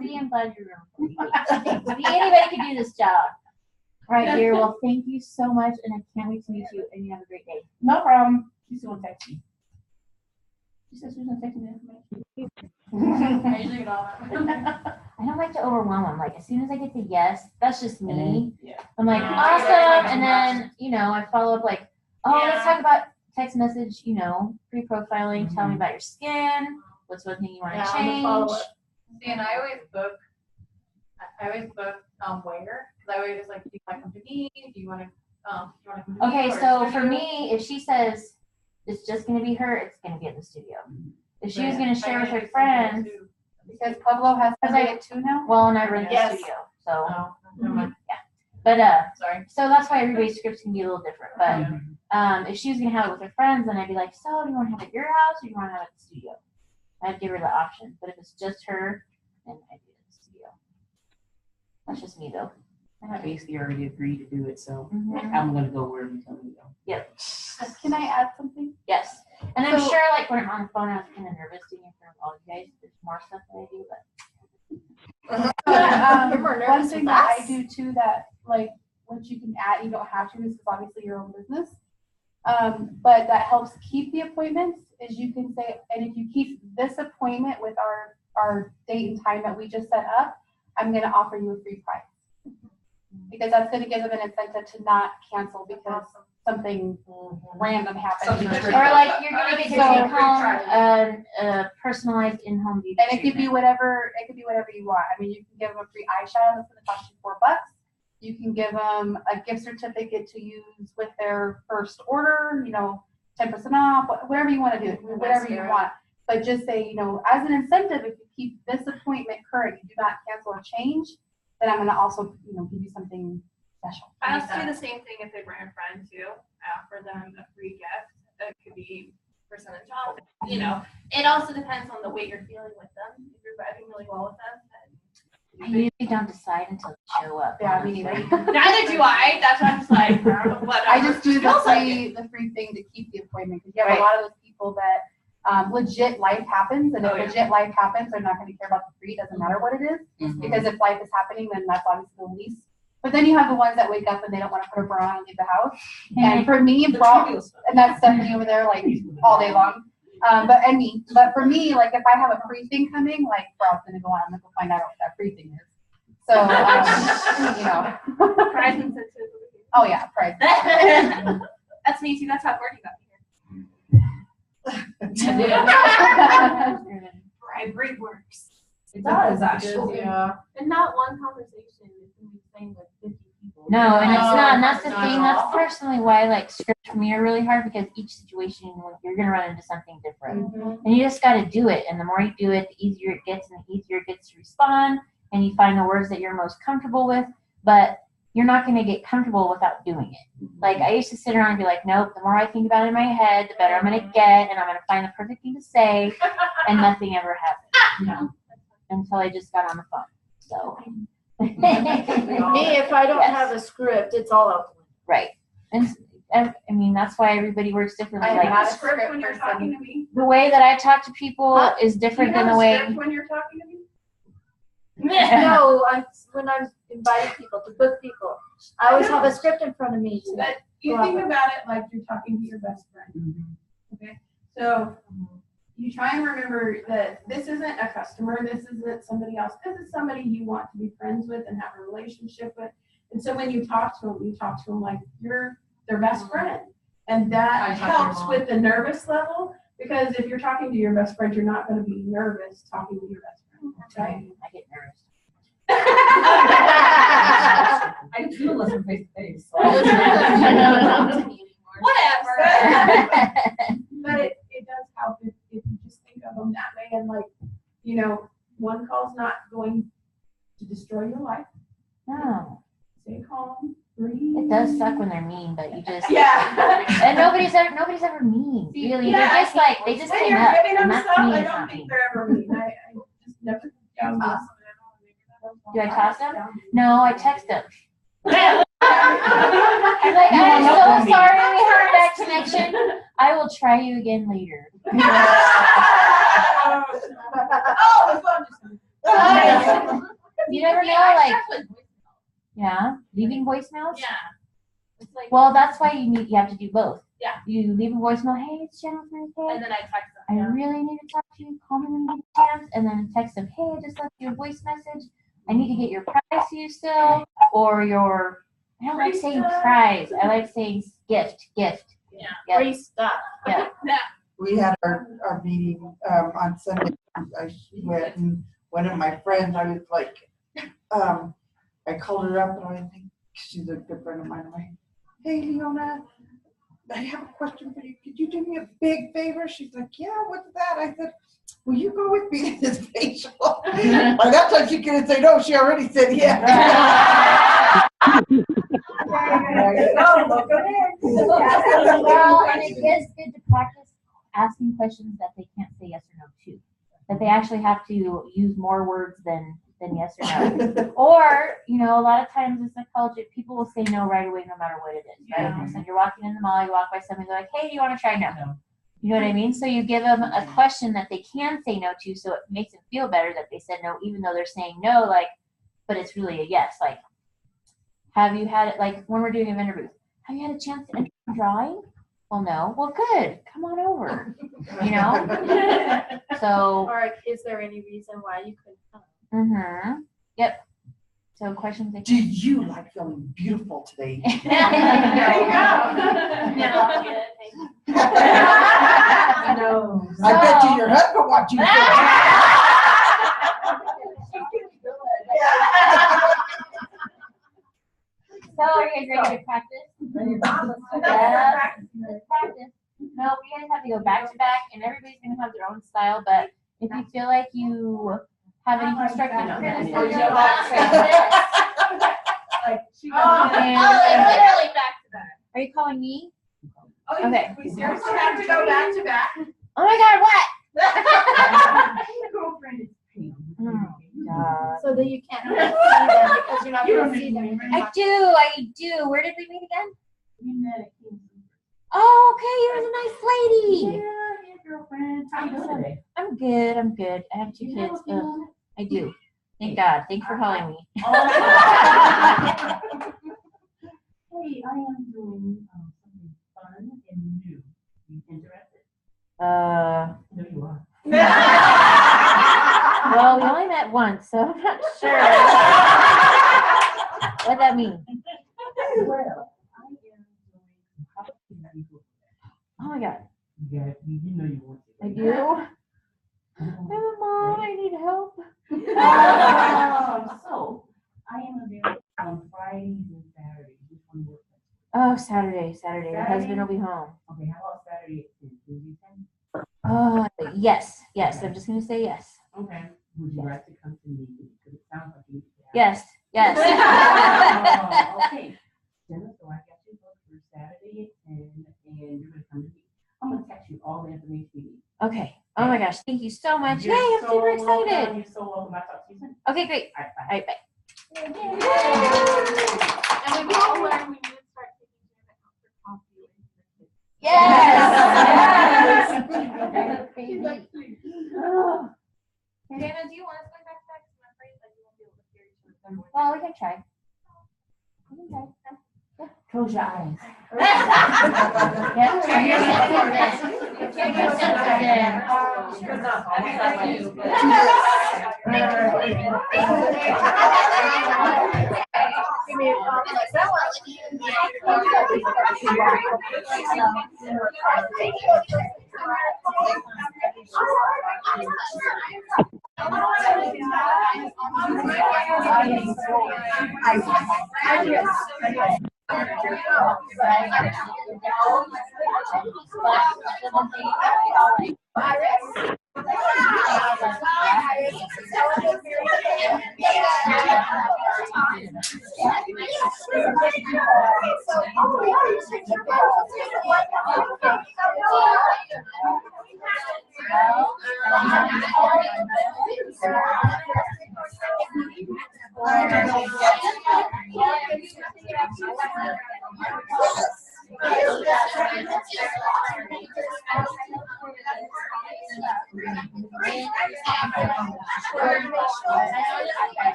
See, I'm glad you're around. See, anybody can do this job. All right, dear. Well, thank you so much, and I can't wait to meet you, and you have a great day. No problem. She's gonna text you. She said she was gonna text me the information. I usually get all that. I don't like to overwhelm them. Like, as soon as I get the yes, that's just me. Yeah. I'm like, Yeah. awesome. And then, I follow up like, oh, let's Yeah. talk about text message, pre-profiling. Tell me about your skin. What's one thing you want to change? See, and I always book where, because I always just like, do you want to come to me? Do you want to come to me? Okay, or so for studio? me, if she says it's just going to be her, it's going to be at the studio. If she was going to share with her friends, Because Pueblo has Because somebody at 2 now? well, and I run the Yes. studio. So, Oh, never mind. but, Sorry. so that's why everybody's scripts can be a little different. But if she was going to have it with her friends, then I'd be like, so do you want to have it at your house or do you want to have it at the studio? I'd give her the option. But if it's just her, then I'd do it at the studio. That's just me, though. I basically already agreed to do it, so Mhm. I'm gonna go wherever you tell me to go. Can I add something? Yes. And I'm So- sure, like, when I'm on the phone, I was kind of nervous doing it in front of all you guys. There's more stuff that I do, but But, You're more one nervous thing with that I us. do too that like once you can add, you don't have to, this is obviously your own business. But that helps keep the appointments is you can say, and if you keep this appointment with our date and time that we just set up, I'm gonna offer you a free price. Because that's gonna give them an incentive to not cancel because something random happened. Something Or like you're gonna get to So- take home a personalized in-home beauty And it could be treatment. whatever, you want. I mean, you can give them a free eyeshadow that's gonna cost you $4. You can give them a gift certificate to use with their first order, 10% off, whatever you wanna do, whatever you want. But just say, as an incentive, if you keep this appointment current, you do not cancel or change, then I'm gonna also, give you something special. I also do the same thing if they bring a friend too. I offer them a free gift. It could be percentage off. It also depends on the way you're feeling with them. If you're vibing really well with them, I usually don't decide until they show up. Yeah, me neither. then neither do I. That's why I'm just like, whatever. I just do the Feels like it. free thing to keep the appointment, because you have Right. a lot of those people that, legit life happens, and if Oh, yeah. legit life happens, they're not gonna care about the free, it doesn't matter what it is, because if life is happening, then that's obviously the least. But then you have the ones that wake up and they don't wanna put a bra on and leave the house, and for me, and that's Stephanie over there, like, all day long. But for me, like, if I have a free thing coming, like, bra's gonna go on, I'm gonna go find out what that free thing is. So, Price incentive. oh yeah, price. That's me too. That's how Courtney got me Bribery works. It does, actually. Yeah. And not one conversation is gonna be the same with 50 people. No, and it's No, not, and that's the not thing, at that's all. personally why like scripts for me are really hard, because each situation, you're gonna run into something different. Mhm. And you just gotta do it, and the more you do it, the easier it gets, and the easier it gets to respond, and you find the words that you're most comfortable with, but you're not gonna get comfortable without doing it. Like, I used to sit around and be like, nope, the more I think about it in my head, the better I'm gonna get, and I'm gonna find the perfect thing to say, and nothing ever happened. Until I just got on the phone, so. Me, if I don't Yes. have a script, it's all out the window. Right. And I mean, that's why everybody works differently. I'm Like, not a Script when script you're person. talking to me. the way that I talk to people Huh? is You different have than a the way. script when you're talking to me? No, when I'm inviting people to book people, I always have a script in front of me. But you think about it like you're talking to your best friend. Okay, so you try and remember that this isn't a customer, this isn't somebody else, this is somebody you want to be friends with and have a relationship with. And so when you talk to them like you're their best friend. And that helps with the nervous level, because if you're talking to your best friend, you're not going to be nervous talking to your best friend, right? I get nervous. I do listen face to face. Whatever. But it does help if you just think of them that way, and like, one call's not going to destroy your life. No, Stay calm, breathe. it does suck when they're mean, but you just. Yeah. And nobody's ever mean. Really, Yeah, they're just like they just When hang you're up, giving and them that's stuff, me. I It's don't not think mean. they're ever mean. I just never. Do I toss them? No, I text them. Yeah. I'm like, I'm so sorry we had a bad connection. I will try you again later. You never know, like, yeah, leaving voicemails. Yeah. It's like, Well, that's why you have to do both. Yeah. You leave a voicemail, hey, it's Jennifer. Hey, and then I text I them. really need to talk to you. Call me when you get a chance. And then a text of, hey, I just left you a voice message. I need to get your prize to you still, or your. I don't like saying prize. I like saying gift. Yeah. Yep. Free stuff. Yeah. We had our meeting on Sunday. I went, and one of my friends, I was like, I called her up, and I think she's a good friend of mine. I'm like, hey, Leona, I have a question for you. Could you do me a big favor? She's like, yeah, what's that? I said, will you go with me to this facial? By that time, she couldn't say no. She already said yeah. Well, and it is good to practice asking questions that they can't say yes or no to. That they actually have to use more words than yes or no. Or, a lot of times in psychology, people will say no right away no matter what it is, right? Yeah. So you're walking in the mall, you walk by somebody, they're like, hey, do you want to try? No. You know what I mean? So you give them a question that they can say no to, so it makes them feel better that they said no, even though they're saying no, like, but it's really a yes. Like, have you had it, like, when we're doing a vendor booth, have you had a chance to enter drawing? Well, no. Well, good. Come on over. You know? So. Or is there any reason why you couldn't come? Mm-hmm. Yep. So questions. Do you like feeling beautiful today? There you go. No. I bet you your husband wants you to So are you guys ready to practice? Yeah. Let's practice. No, we guys have to go back to back, and everybody's gonna have their own style. But if you feel like you have any constructive criticism, Literally back to back. are you calling me? Oh, Okay. we seriously have to go back to back. Oh my God! What? So that you can't see them because you're not going to see them. I do. Where did we meet again? Oh, okay. You're a nice lady. Yeah, girlfriend. How you doing today? I'm good. I have 2 kids. Ugh, I do. Thank God. Thanks for calling me. Hey, I am doing something fun and new. You interested? No, you are. Well, we only met once, so I'm not sure. What'd that mean? Well, I am doing housekeeping. Oh my God. You know you want to. I do? Oh, Mom, I need help. So, I am available on Fridays and Saturdays. Which one works best? Oh, Saturday. My husband will be home. Okay, how about Saturday at 10? Will you 10? Oh, yes. I'm just going to say yes. Okay. Would you like to come to me? Because it sounds like you. Yes. Oh, okay. Jenna, so I got you booked for Saturday at 10, and you're going to come to me. I'm going to text you all the information you need. Okay. Oh my gosh. Thank you so much. Yay, You're I'm so super welcome. excited. You're so welcome. I'll talk to you soon. Okay, great. All right, bye. All right, bye. And we all learn we need to start taking care of the coffee. Yes. Dana, do you want us going back to back? I'm afraid that you won't be able to hear each other. Well, we can try. Close your eyes.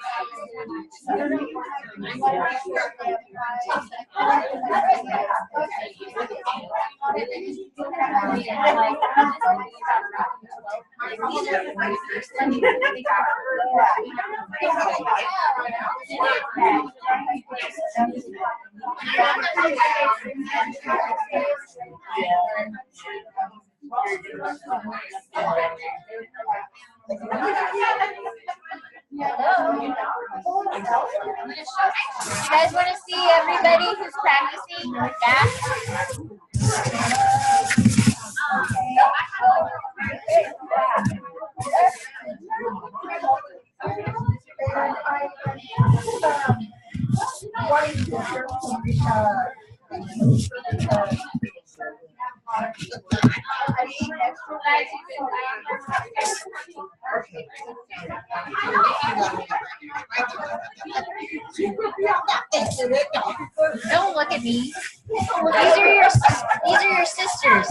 You guys want to see everybody who's practicing that? Don't look at me. These are your sisters.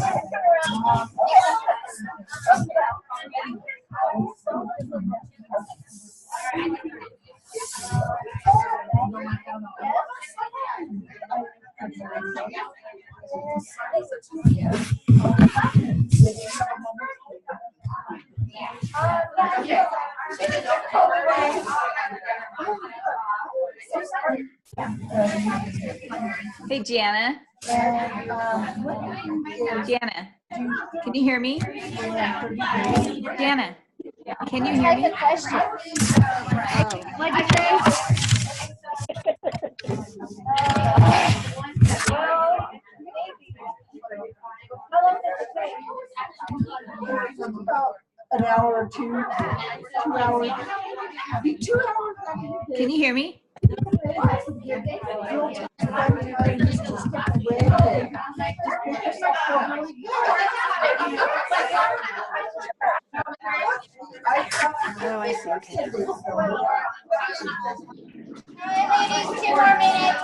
Hey, Jana. Jana, can you hear me? Jana, can you hear me? Question. What'd you say? An hour or 2 hours. 2 hours. Can you hear me? Oh, I see. Okay. Ladies, 2 more minutes.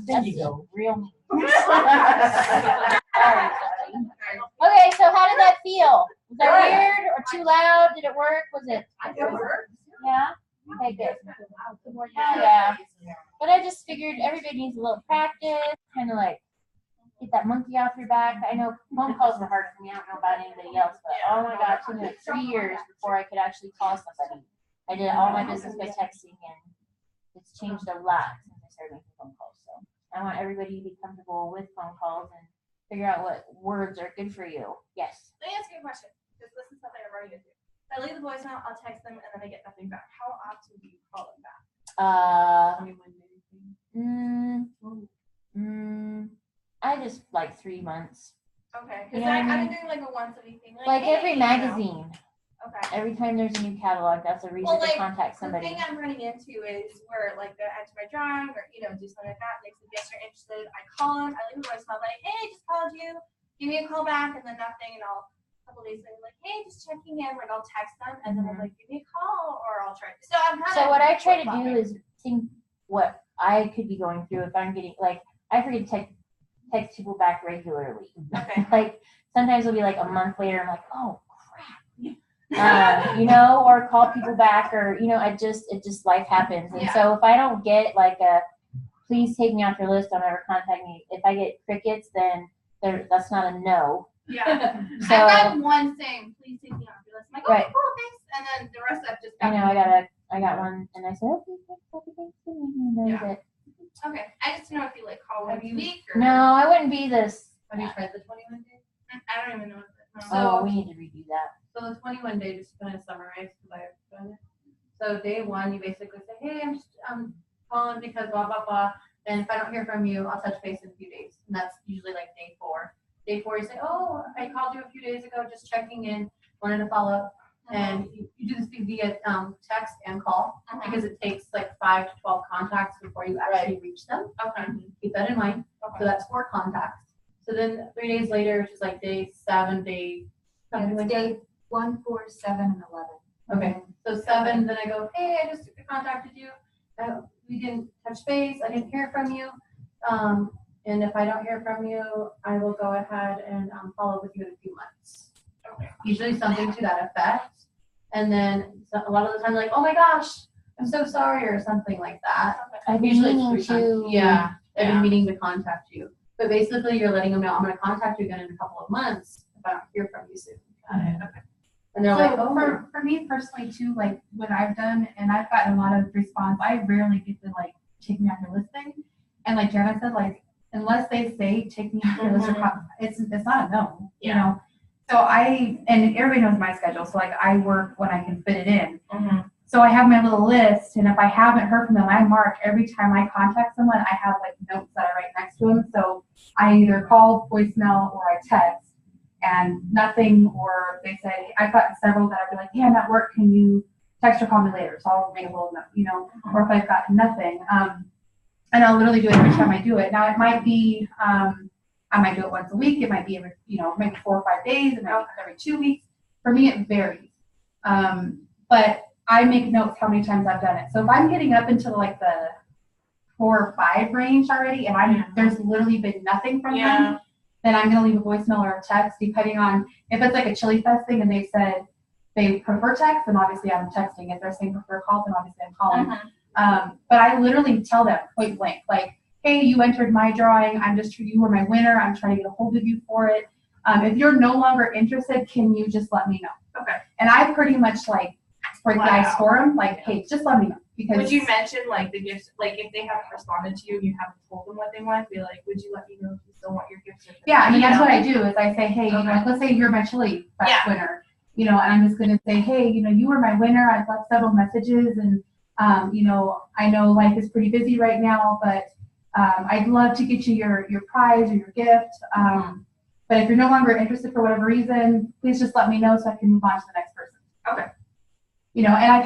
There you go. Real mean. Okay, so how did that feel? Was that weird or too loud? Did it work? Was it? Yeah? Okay, good. Yeah. But I just figured everybody needs a little practice, kind of like get that monkey off your back. I know phone calls were hard for me. I don't know about anybody else, but oh my God, it took me like 3 years before I could actually call somebody. I did all my business by texting, and it's changed a lot since I started making phone calls. So I want everybody to be comfortable with phone calls and figure out what words are good for you. Yes. Let me ask you a question, because this is something I'm running into. If I leave the voicemail, I'll text them, and then I get nothing back. How often do you call them back? I just like 3 months. Okay, You because know what I I've mean? been doing like a once a week thing. Like hey, every you know. magazine. Okay. Every time there's a new catalog, that's a reason Well, to like, contact The somebody. thing I'm running into is where like they add to my drawing or do something like that. They suggest you're interested. I call them. I leave a voicemail like, hey, just called you. Give me a call back, and then nothing. And I'll a couple days later like, hey, just checking in. Like I'll text them, and then I'm like, give me a call, or I'll try. So I'm kind of. So what I try to do is think what I could be going through if I'm getting like I forget to text people back regularly. Okay. Like sometimes it'll be like a month later. I'm like, oh crap. Or call people back, or it just life happens. And so if I don't get like please take me off your list. Don't ever contact me. If I get crickets, then that's not a no. Yeah. So I've got one saying, please take me off your list. I'm like, okay, Right. cool, thanks. And then the rest I've just I know I got one, and I said, okay, thanks, happy Thanksgiving. And that was Yeah. it. Okay. I just know if you like call once a week or. No, I wouldn't be this. Have you tried the 21 day? I don't even know what that. Oh, we need to redo that. So the 21 day, just to kind of summarize, because I've done it. So day one, you basically say, hey, I'm calling because blah, blah, blah. And if I don't hear from you, I'll touch base in a few days. And that's usually like day 4. Day 4, you say, oh, I called you a few days ago, just checking in, wanted to follow up. And you do this via text and call because it takes like 5 to 12 contacts before you actually reach them. Okay. Keep that in mind. So that's 4 contacts. So then 3 days later, which is like day 7, something like Day 1, 4, 7, and 11. Okay, so 7, then I go, hey, I just contacted you. We didn't touch base. I didn't hear from you. And if I don't hear from you, I will go ahead and follow up with you in a few months. Okay. Usually something to that effect. And then a lot of the time, like, oh my gosh, I'm so sorry, or something like that. I've been Usually meaning it's 3 times. to. Yeah, I've Yeah. been meaning to contact you. But basically, you're letting them know I'm going to contact you again in a couple of months if I don't hear from you soon. And they're like, So oh, for me personally too, like what I've done, and I've gotten a lot of response, I rarely get to like take me off your listing. And like Jana said, like unless they say take me off your list, it's not a no, you know. So and everybody knows my schedule, so like I work when I can fit it in. So I have my little list, and if I haven't heard from them, I mark every time I contact someone, I have like notes that I write next to them. So I either call, voicemail, or I text, and nothing, or they say, I've gotten several that I've been like, hey, I'm at work, can you text or call me later? So I'll make a little note, you know, or if I've got nothing. And I'll literally do it every time I do it. Now it might be, I might do it once a week. It might be every, maybe 4 or 5 days. It might be every 2 weeks. For me, it varies. But I make notes how many times I've done it. So if I'm getting up into like the 4 or 5 range already, and there's literally been nothing from them, then I'm gonna leave a voicemail or a text, depending on if it's like a Chili Fest thing and they said they prefer text, then obviously I'm texting. If they're saying prefer call, then obviously I'm calling. But I literally tell them point blank, like, hey, you entered my drawing. You were my winner. I'm trying to get a hold of you for it. If you're no longer interested, can you just let me know? Okay. And I pretty much like break the ice for them, like, hey, just let me know. Because Would you mention like the gifts, like if they haven't responded to you and you haven't told them what they want, be like, would you let me know if you still want your gifts? yeah, I mean, that's what I do is I say, hey, Okay. let's say you're my Chili Fest Yeah. winner, and I'm just going to say, hey, you were my winner. I've left several messages, and, I know life is pretty busy right now, but I'd love to get you your prize or your gift. But if you're no longer interested for whatever reason, please just let me know so I can move on to the next person. Okay. And I've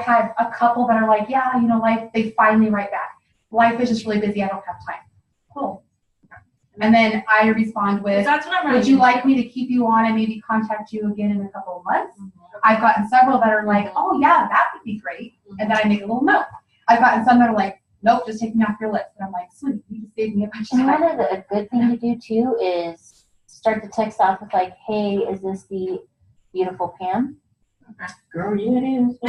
had a couple that are like, yeah, life, they finally write back. Life is just really busy. I don't have time. Cool. And then I respond with, That's what I'm would you like me to keep you on and maybe contact you again in a couple of months? I've gotten several that are like, oh yeah, that would be great. And then I make a little note. I've gotten some that are like, nope, just take me off your list. And I'm like, sweet, you just saved me a bunch of And time. a good thing to do too is start the text off with like, hey, is this the beautiful Pam? Girl, yeah, it is.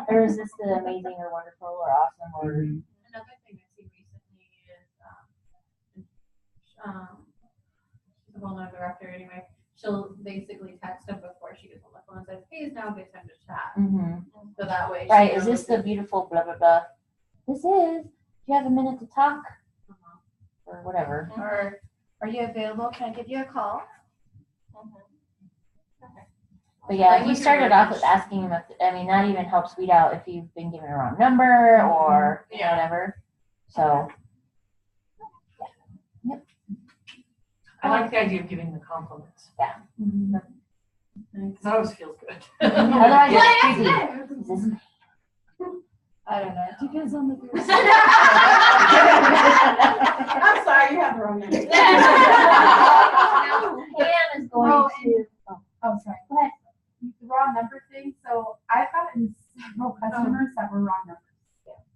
Or is this the amazing or wonderful or awesome or Another thing I've seen recently is, she's a well-known director anyway. She'll basically text them before she gets on the phone and says, hey, it's now a good time to chat. So that way. she right? Is knows this the beautiful blah blah blah? This is. Do you have a minute to talk? Or whatever. Or are you available? Can I give you a call? But yeah, if you Language started or off with asking him if, that even helps weed out if you've been given a wrong number or whatever. So. I like the idea of giving the compliments. Yeah. Because that always feels good. Otherwise, it's creepy. Is this I don't know. Depends on the person. I'm sorry, you have the wrong number. Pam is going to. Oh, sorry. Go ahead. The wrong number thing. So I've gotten several customers that were wrong numbers.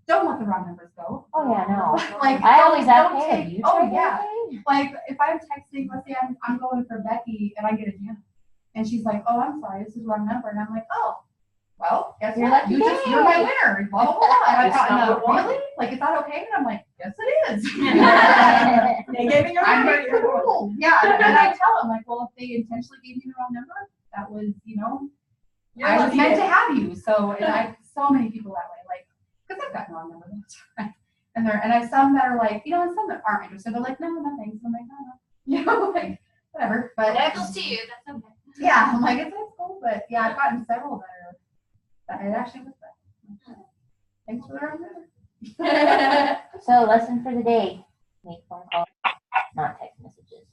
Don't let the wrong numbers go. Oh yeah, no. Like I always have don't hey, take- you oh, tried yeah. that? Like if I'm texting, let's say I'm going for Becky and I get a Jana, and she's like, oh, I'm sorry, this is the wrong number, and I'm like, oh, well, guess You're what? lucky You're my winner. Blah, blah, blah. And I It's thought, not no, what- really? Like, is that okay? And I'm like, yes, it is. They gave me your I number. make the rules. Yeah. And I tell them, like, well, if they intentionally gave me the wrong number, that was, I was meant to have you. So, and I, so many people that way, like, because I've gotten wrong numbers all the time. And I have some that are like, and some that aren't interested. They're like, no, no thanks. I'm like, no. Like, whatever. But Credentials to you, that's okay. yeah, I'm like, it's cool. But yeah, I've gotten several that it actually was that. Thanks for the wrong number. So lesson for the day, make phone calls, not text messages.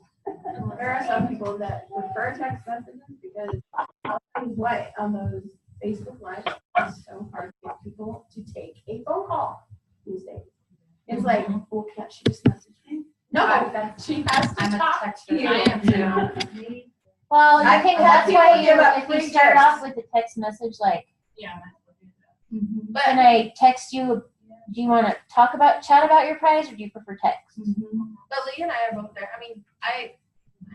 There are some people that prefer text messages because I'll tell you what, on those Facebook Live, it's so hard to get people to take a phone call these days. It's like, well, can't she just message me? No, she has to talk to you. I am too. Well, I- that's people why give up if you free start gifts. off with a text message like, Yeah. But can I text you? Do you want to chat about your prize, or do you prefer text? But Lee and I are both there. I mean, I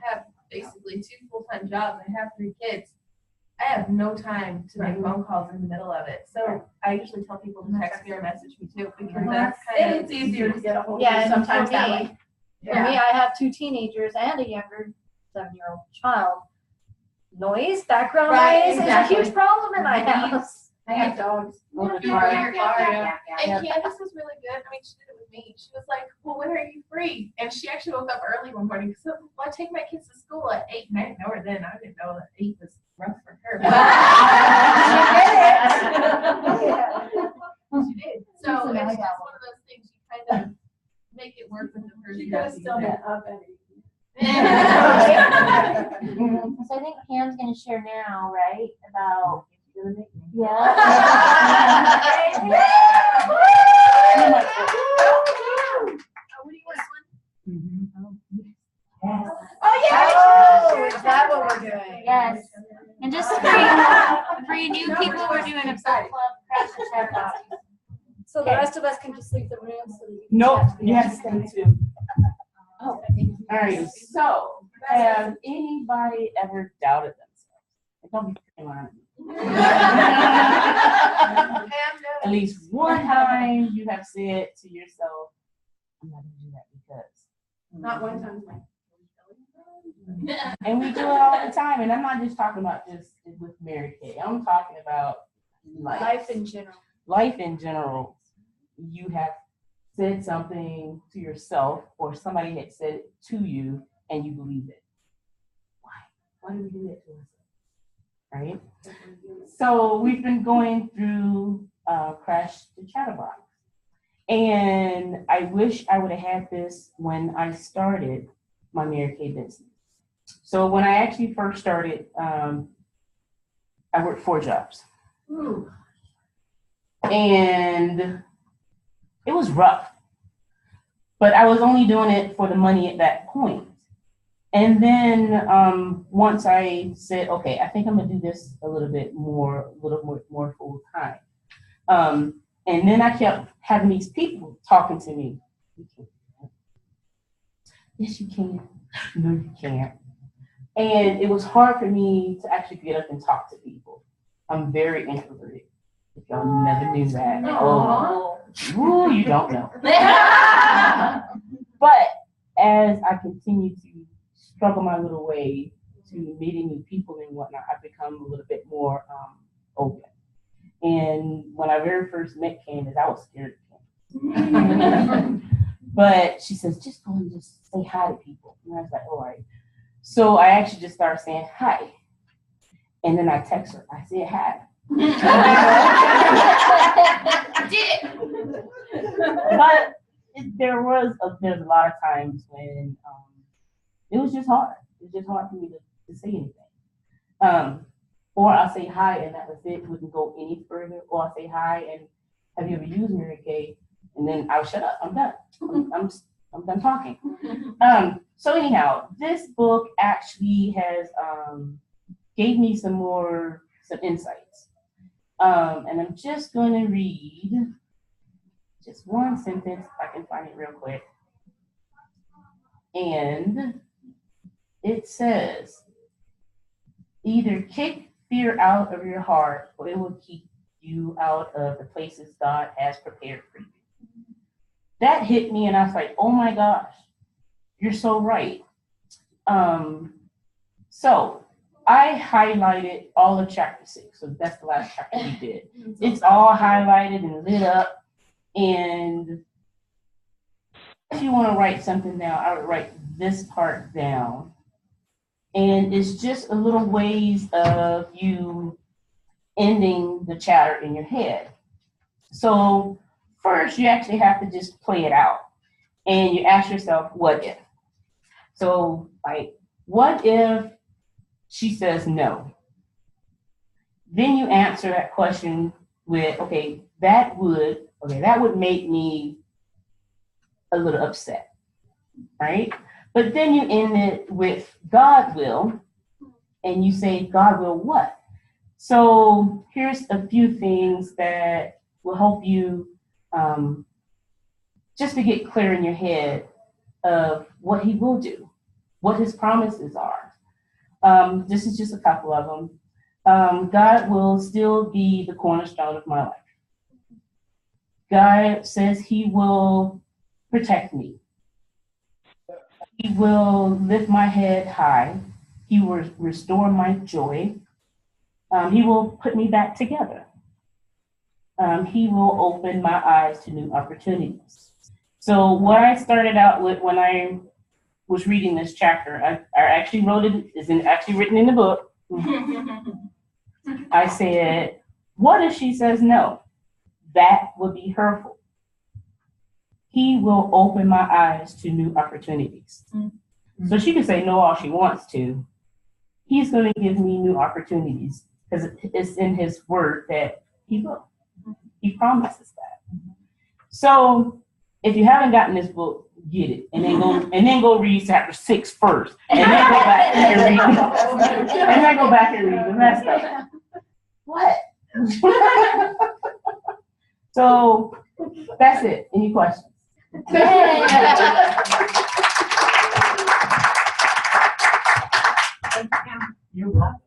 have basically 2 full-time jobs. I have 3 kids. I have no time to make phone calls in the middle of it. So I usually tell people to text me or message me too, because that's kind of. It's easier to get a hold of Yeah, you and sometimes for that me- way. For me, I have 2 teenagers and a younger 7-year-old child. Noise, background Right, noise exactly. is a huge problem in my house. I have dogs. All the Yeah, time. yeah. And Candace was really good. I mean, she did it with me. She was like, well, when are you free? And she actually woke up early one morning. So, well, I take my kids to school at 8. And I didn't know her then. I didn't know that 8 was rough for her. She did. So it's just one of those things you kind of make it work with the person. She could have still been up at 8. So I think Pam's going to share now, right? About yeah. What do you want? Oh, Oh, is that what we're doing? Yes. And just for you new people, we're doing a book club crash and chat box. So the rest of us can just leave the room so that we can. Nope, chat you have to together. stay too. Oh, all right. So, have anybody ever doubted themselves? Don't be picking on me. At least one time you have said to yourself, "I'm not gonna do that because." Not one time. And we do it all the time. And I'm not just talking about just with Mary Kay. I'm talking about Life in general. life in general. You have said something to yourself, or somebody had said it to you, and you believe it. Why? Why do we do that to ourselves? Right? So we've been going through Crash the Chatterbox. And I wish I would have had this when I started my Mary Kay business. So when I actually first started, I worked 4 jobs. And it was rough. But I was only doing it for the money at that point. And then once I said, okay, I think I'm gonna do this a little more full time. And then I kept having these people talking to me. You can't do that. Yes, you can. No, you can't. And it was hard for me to actually get up and talk to people. I'm very introverted. If y'all never knew that. Oh, ooh, you don't know. But as I continue to struggle my little way to meeting new people and whatnot, I've become a little bit more open. And when I very first met Candace, I was scared of Candace. But she says, just go and just say hi to people. And I was like, all right. So I actually just started saying hi. And then I text her. I said hi. But there's a lot of times when it was just hard. It was just hard for me to say anything. Or I'll say hi and that was it. It wouldn't go any further. Or I'll say hi and have you ever used Mary Kay? And then I'll shut up. I'm done. I'm done talking. So anyhow, this book actually has gave me some insights. And I'm just going to read just one sentence. I can find it real quick. And it says, either kick fear out of your heart or it will keep you out of the places God has prepared for you. That hit me, and I was like, oh my gosh, you're so right. So I highlighted all of chapter 6. So that's the last chapter we did. It's all highlighted and lit up. And if you want to write something down, I would write this part down. And it's just a little ways of you ending the chatter in your head. So first, you actually have to just play it out. And you ask yourself, what if? So, like, what if she says no? Then you answer that question with, okay, that would make me a little upset, right? But then you end it with God will, and you say, God will what? So here's a few things that will help you just to get clear in your head of what he will do, what his promises are. This is just a couple of them. God will still be the cornerstone of my life. God says he will protect me. He will lift my head high. He will restore my joy. He will put me back together. He will open my eyes to new opportunities. So what I started out with when I was reading this chapter, I actually wrote it, it's actually written in the book. I said, what if she says no? That would be hurtful. He will open my eyes to new opportunities. Mm-hmm. So she can say no all she wants to. He's going to give me new opportunities because it's in his word that he will. He promises that. So if you haven't gotten this book, get it, and then go read chapter 6 first, and then go back and read the rest of it. What? So that's it. Any questions? You're welcome.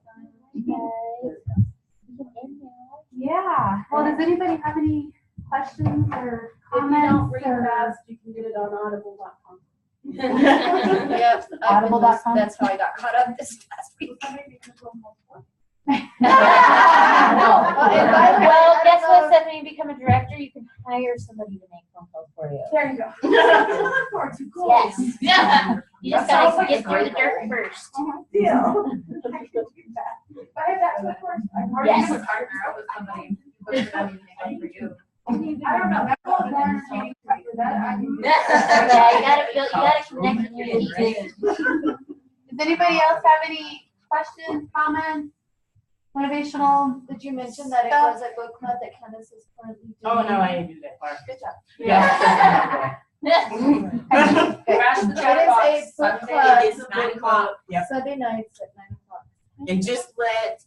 Yeah. Well, does anybody have any questions or comments? If you don't read fast, you can get it on audible.com. Yep. Audible.com. That's how I got caught up this last week. Well, guess what, Stephanie? Become a director. You can hire somebody to make phone calls for you. There you go. Yes. Yeah. You just gotta get through the dirt first. Deal. If I had that quick course, I'd already Yes. have a partner out with somebody who puts it on anything for you. I don't know. That's all the learning for that. I can do Yeah, you gotta connect with your team. Does anybody else have any questions, comments, motivational? Did you mention that it was a book club that Candace is currently doing? Oh, no, I didn't do that part. Good job. Yeah. Crash the chat box. Sunday It is 9 o'clock. Yep. Sunday nights at 9 o'clock. And just let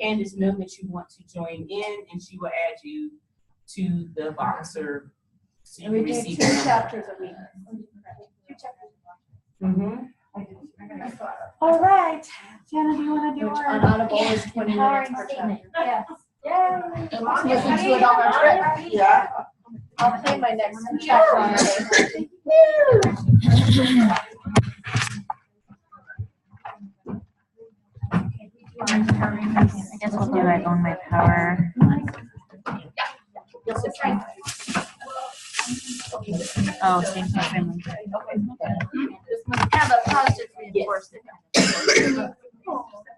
Candace know that you want to join in, and she will add you to the Voxer. So And we do 2 chapters a week. 2 chapters a week. Mm-hmm. All right. Jana, do you want to do Which our on Audible is 20 minutes per statement. chapter. Yes. Listen to it on our trip. Yeah. I'll play my next chapter on it. I guess we'll do I own my power. Oh, same thing. Have a positive reinforcement.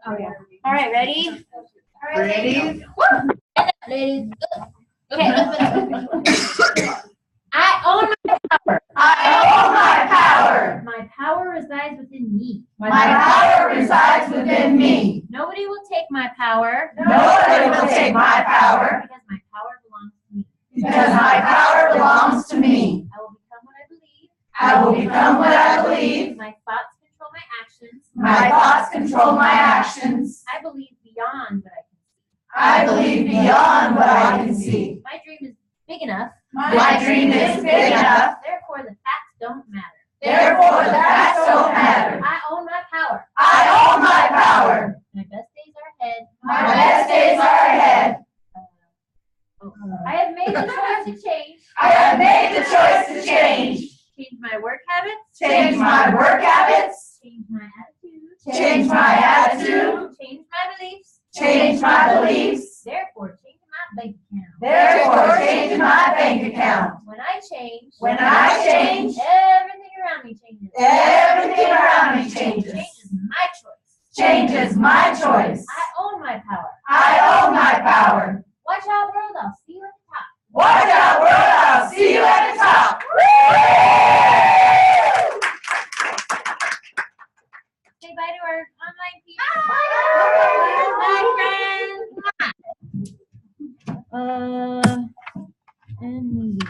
All right, ready? Ready? Ladies. Okay. I own my power. I own my power. My power resides within me. My power resides within me. Nobody will take my power. Nobody will take my power Because my power belongs to me. because my power belongs to me. I will become what I believe. I will become what I believe. My thoughts control my actions. My thoughts control my actions. I believe beyond what I can see. I believe beyond what I can see. My dream is big enough. My dream is big enough. Therefore, the facts don't matter. Therefore, the facts don't matter. I own my power. I own my power. My best days are ahead. My best days are ahead. made the choice to change. I have made the choice to change. Change my work habits. Change my work habits. Change my attitude. Change my attitude. Change my beliefs. Change my beliefs. Therefore, change my bank account. Therefore, change my bank account. When I change. When I change, Everything around me changes. everything around me changes. Changes my choice. Changes my choice. I own my power. I own my power. Watch out, world. I'll see you at the top. Watch out, world. I'll see you at the top. Say bye to our online people. Bye, friends. And meeting.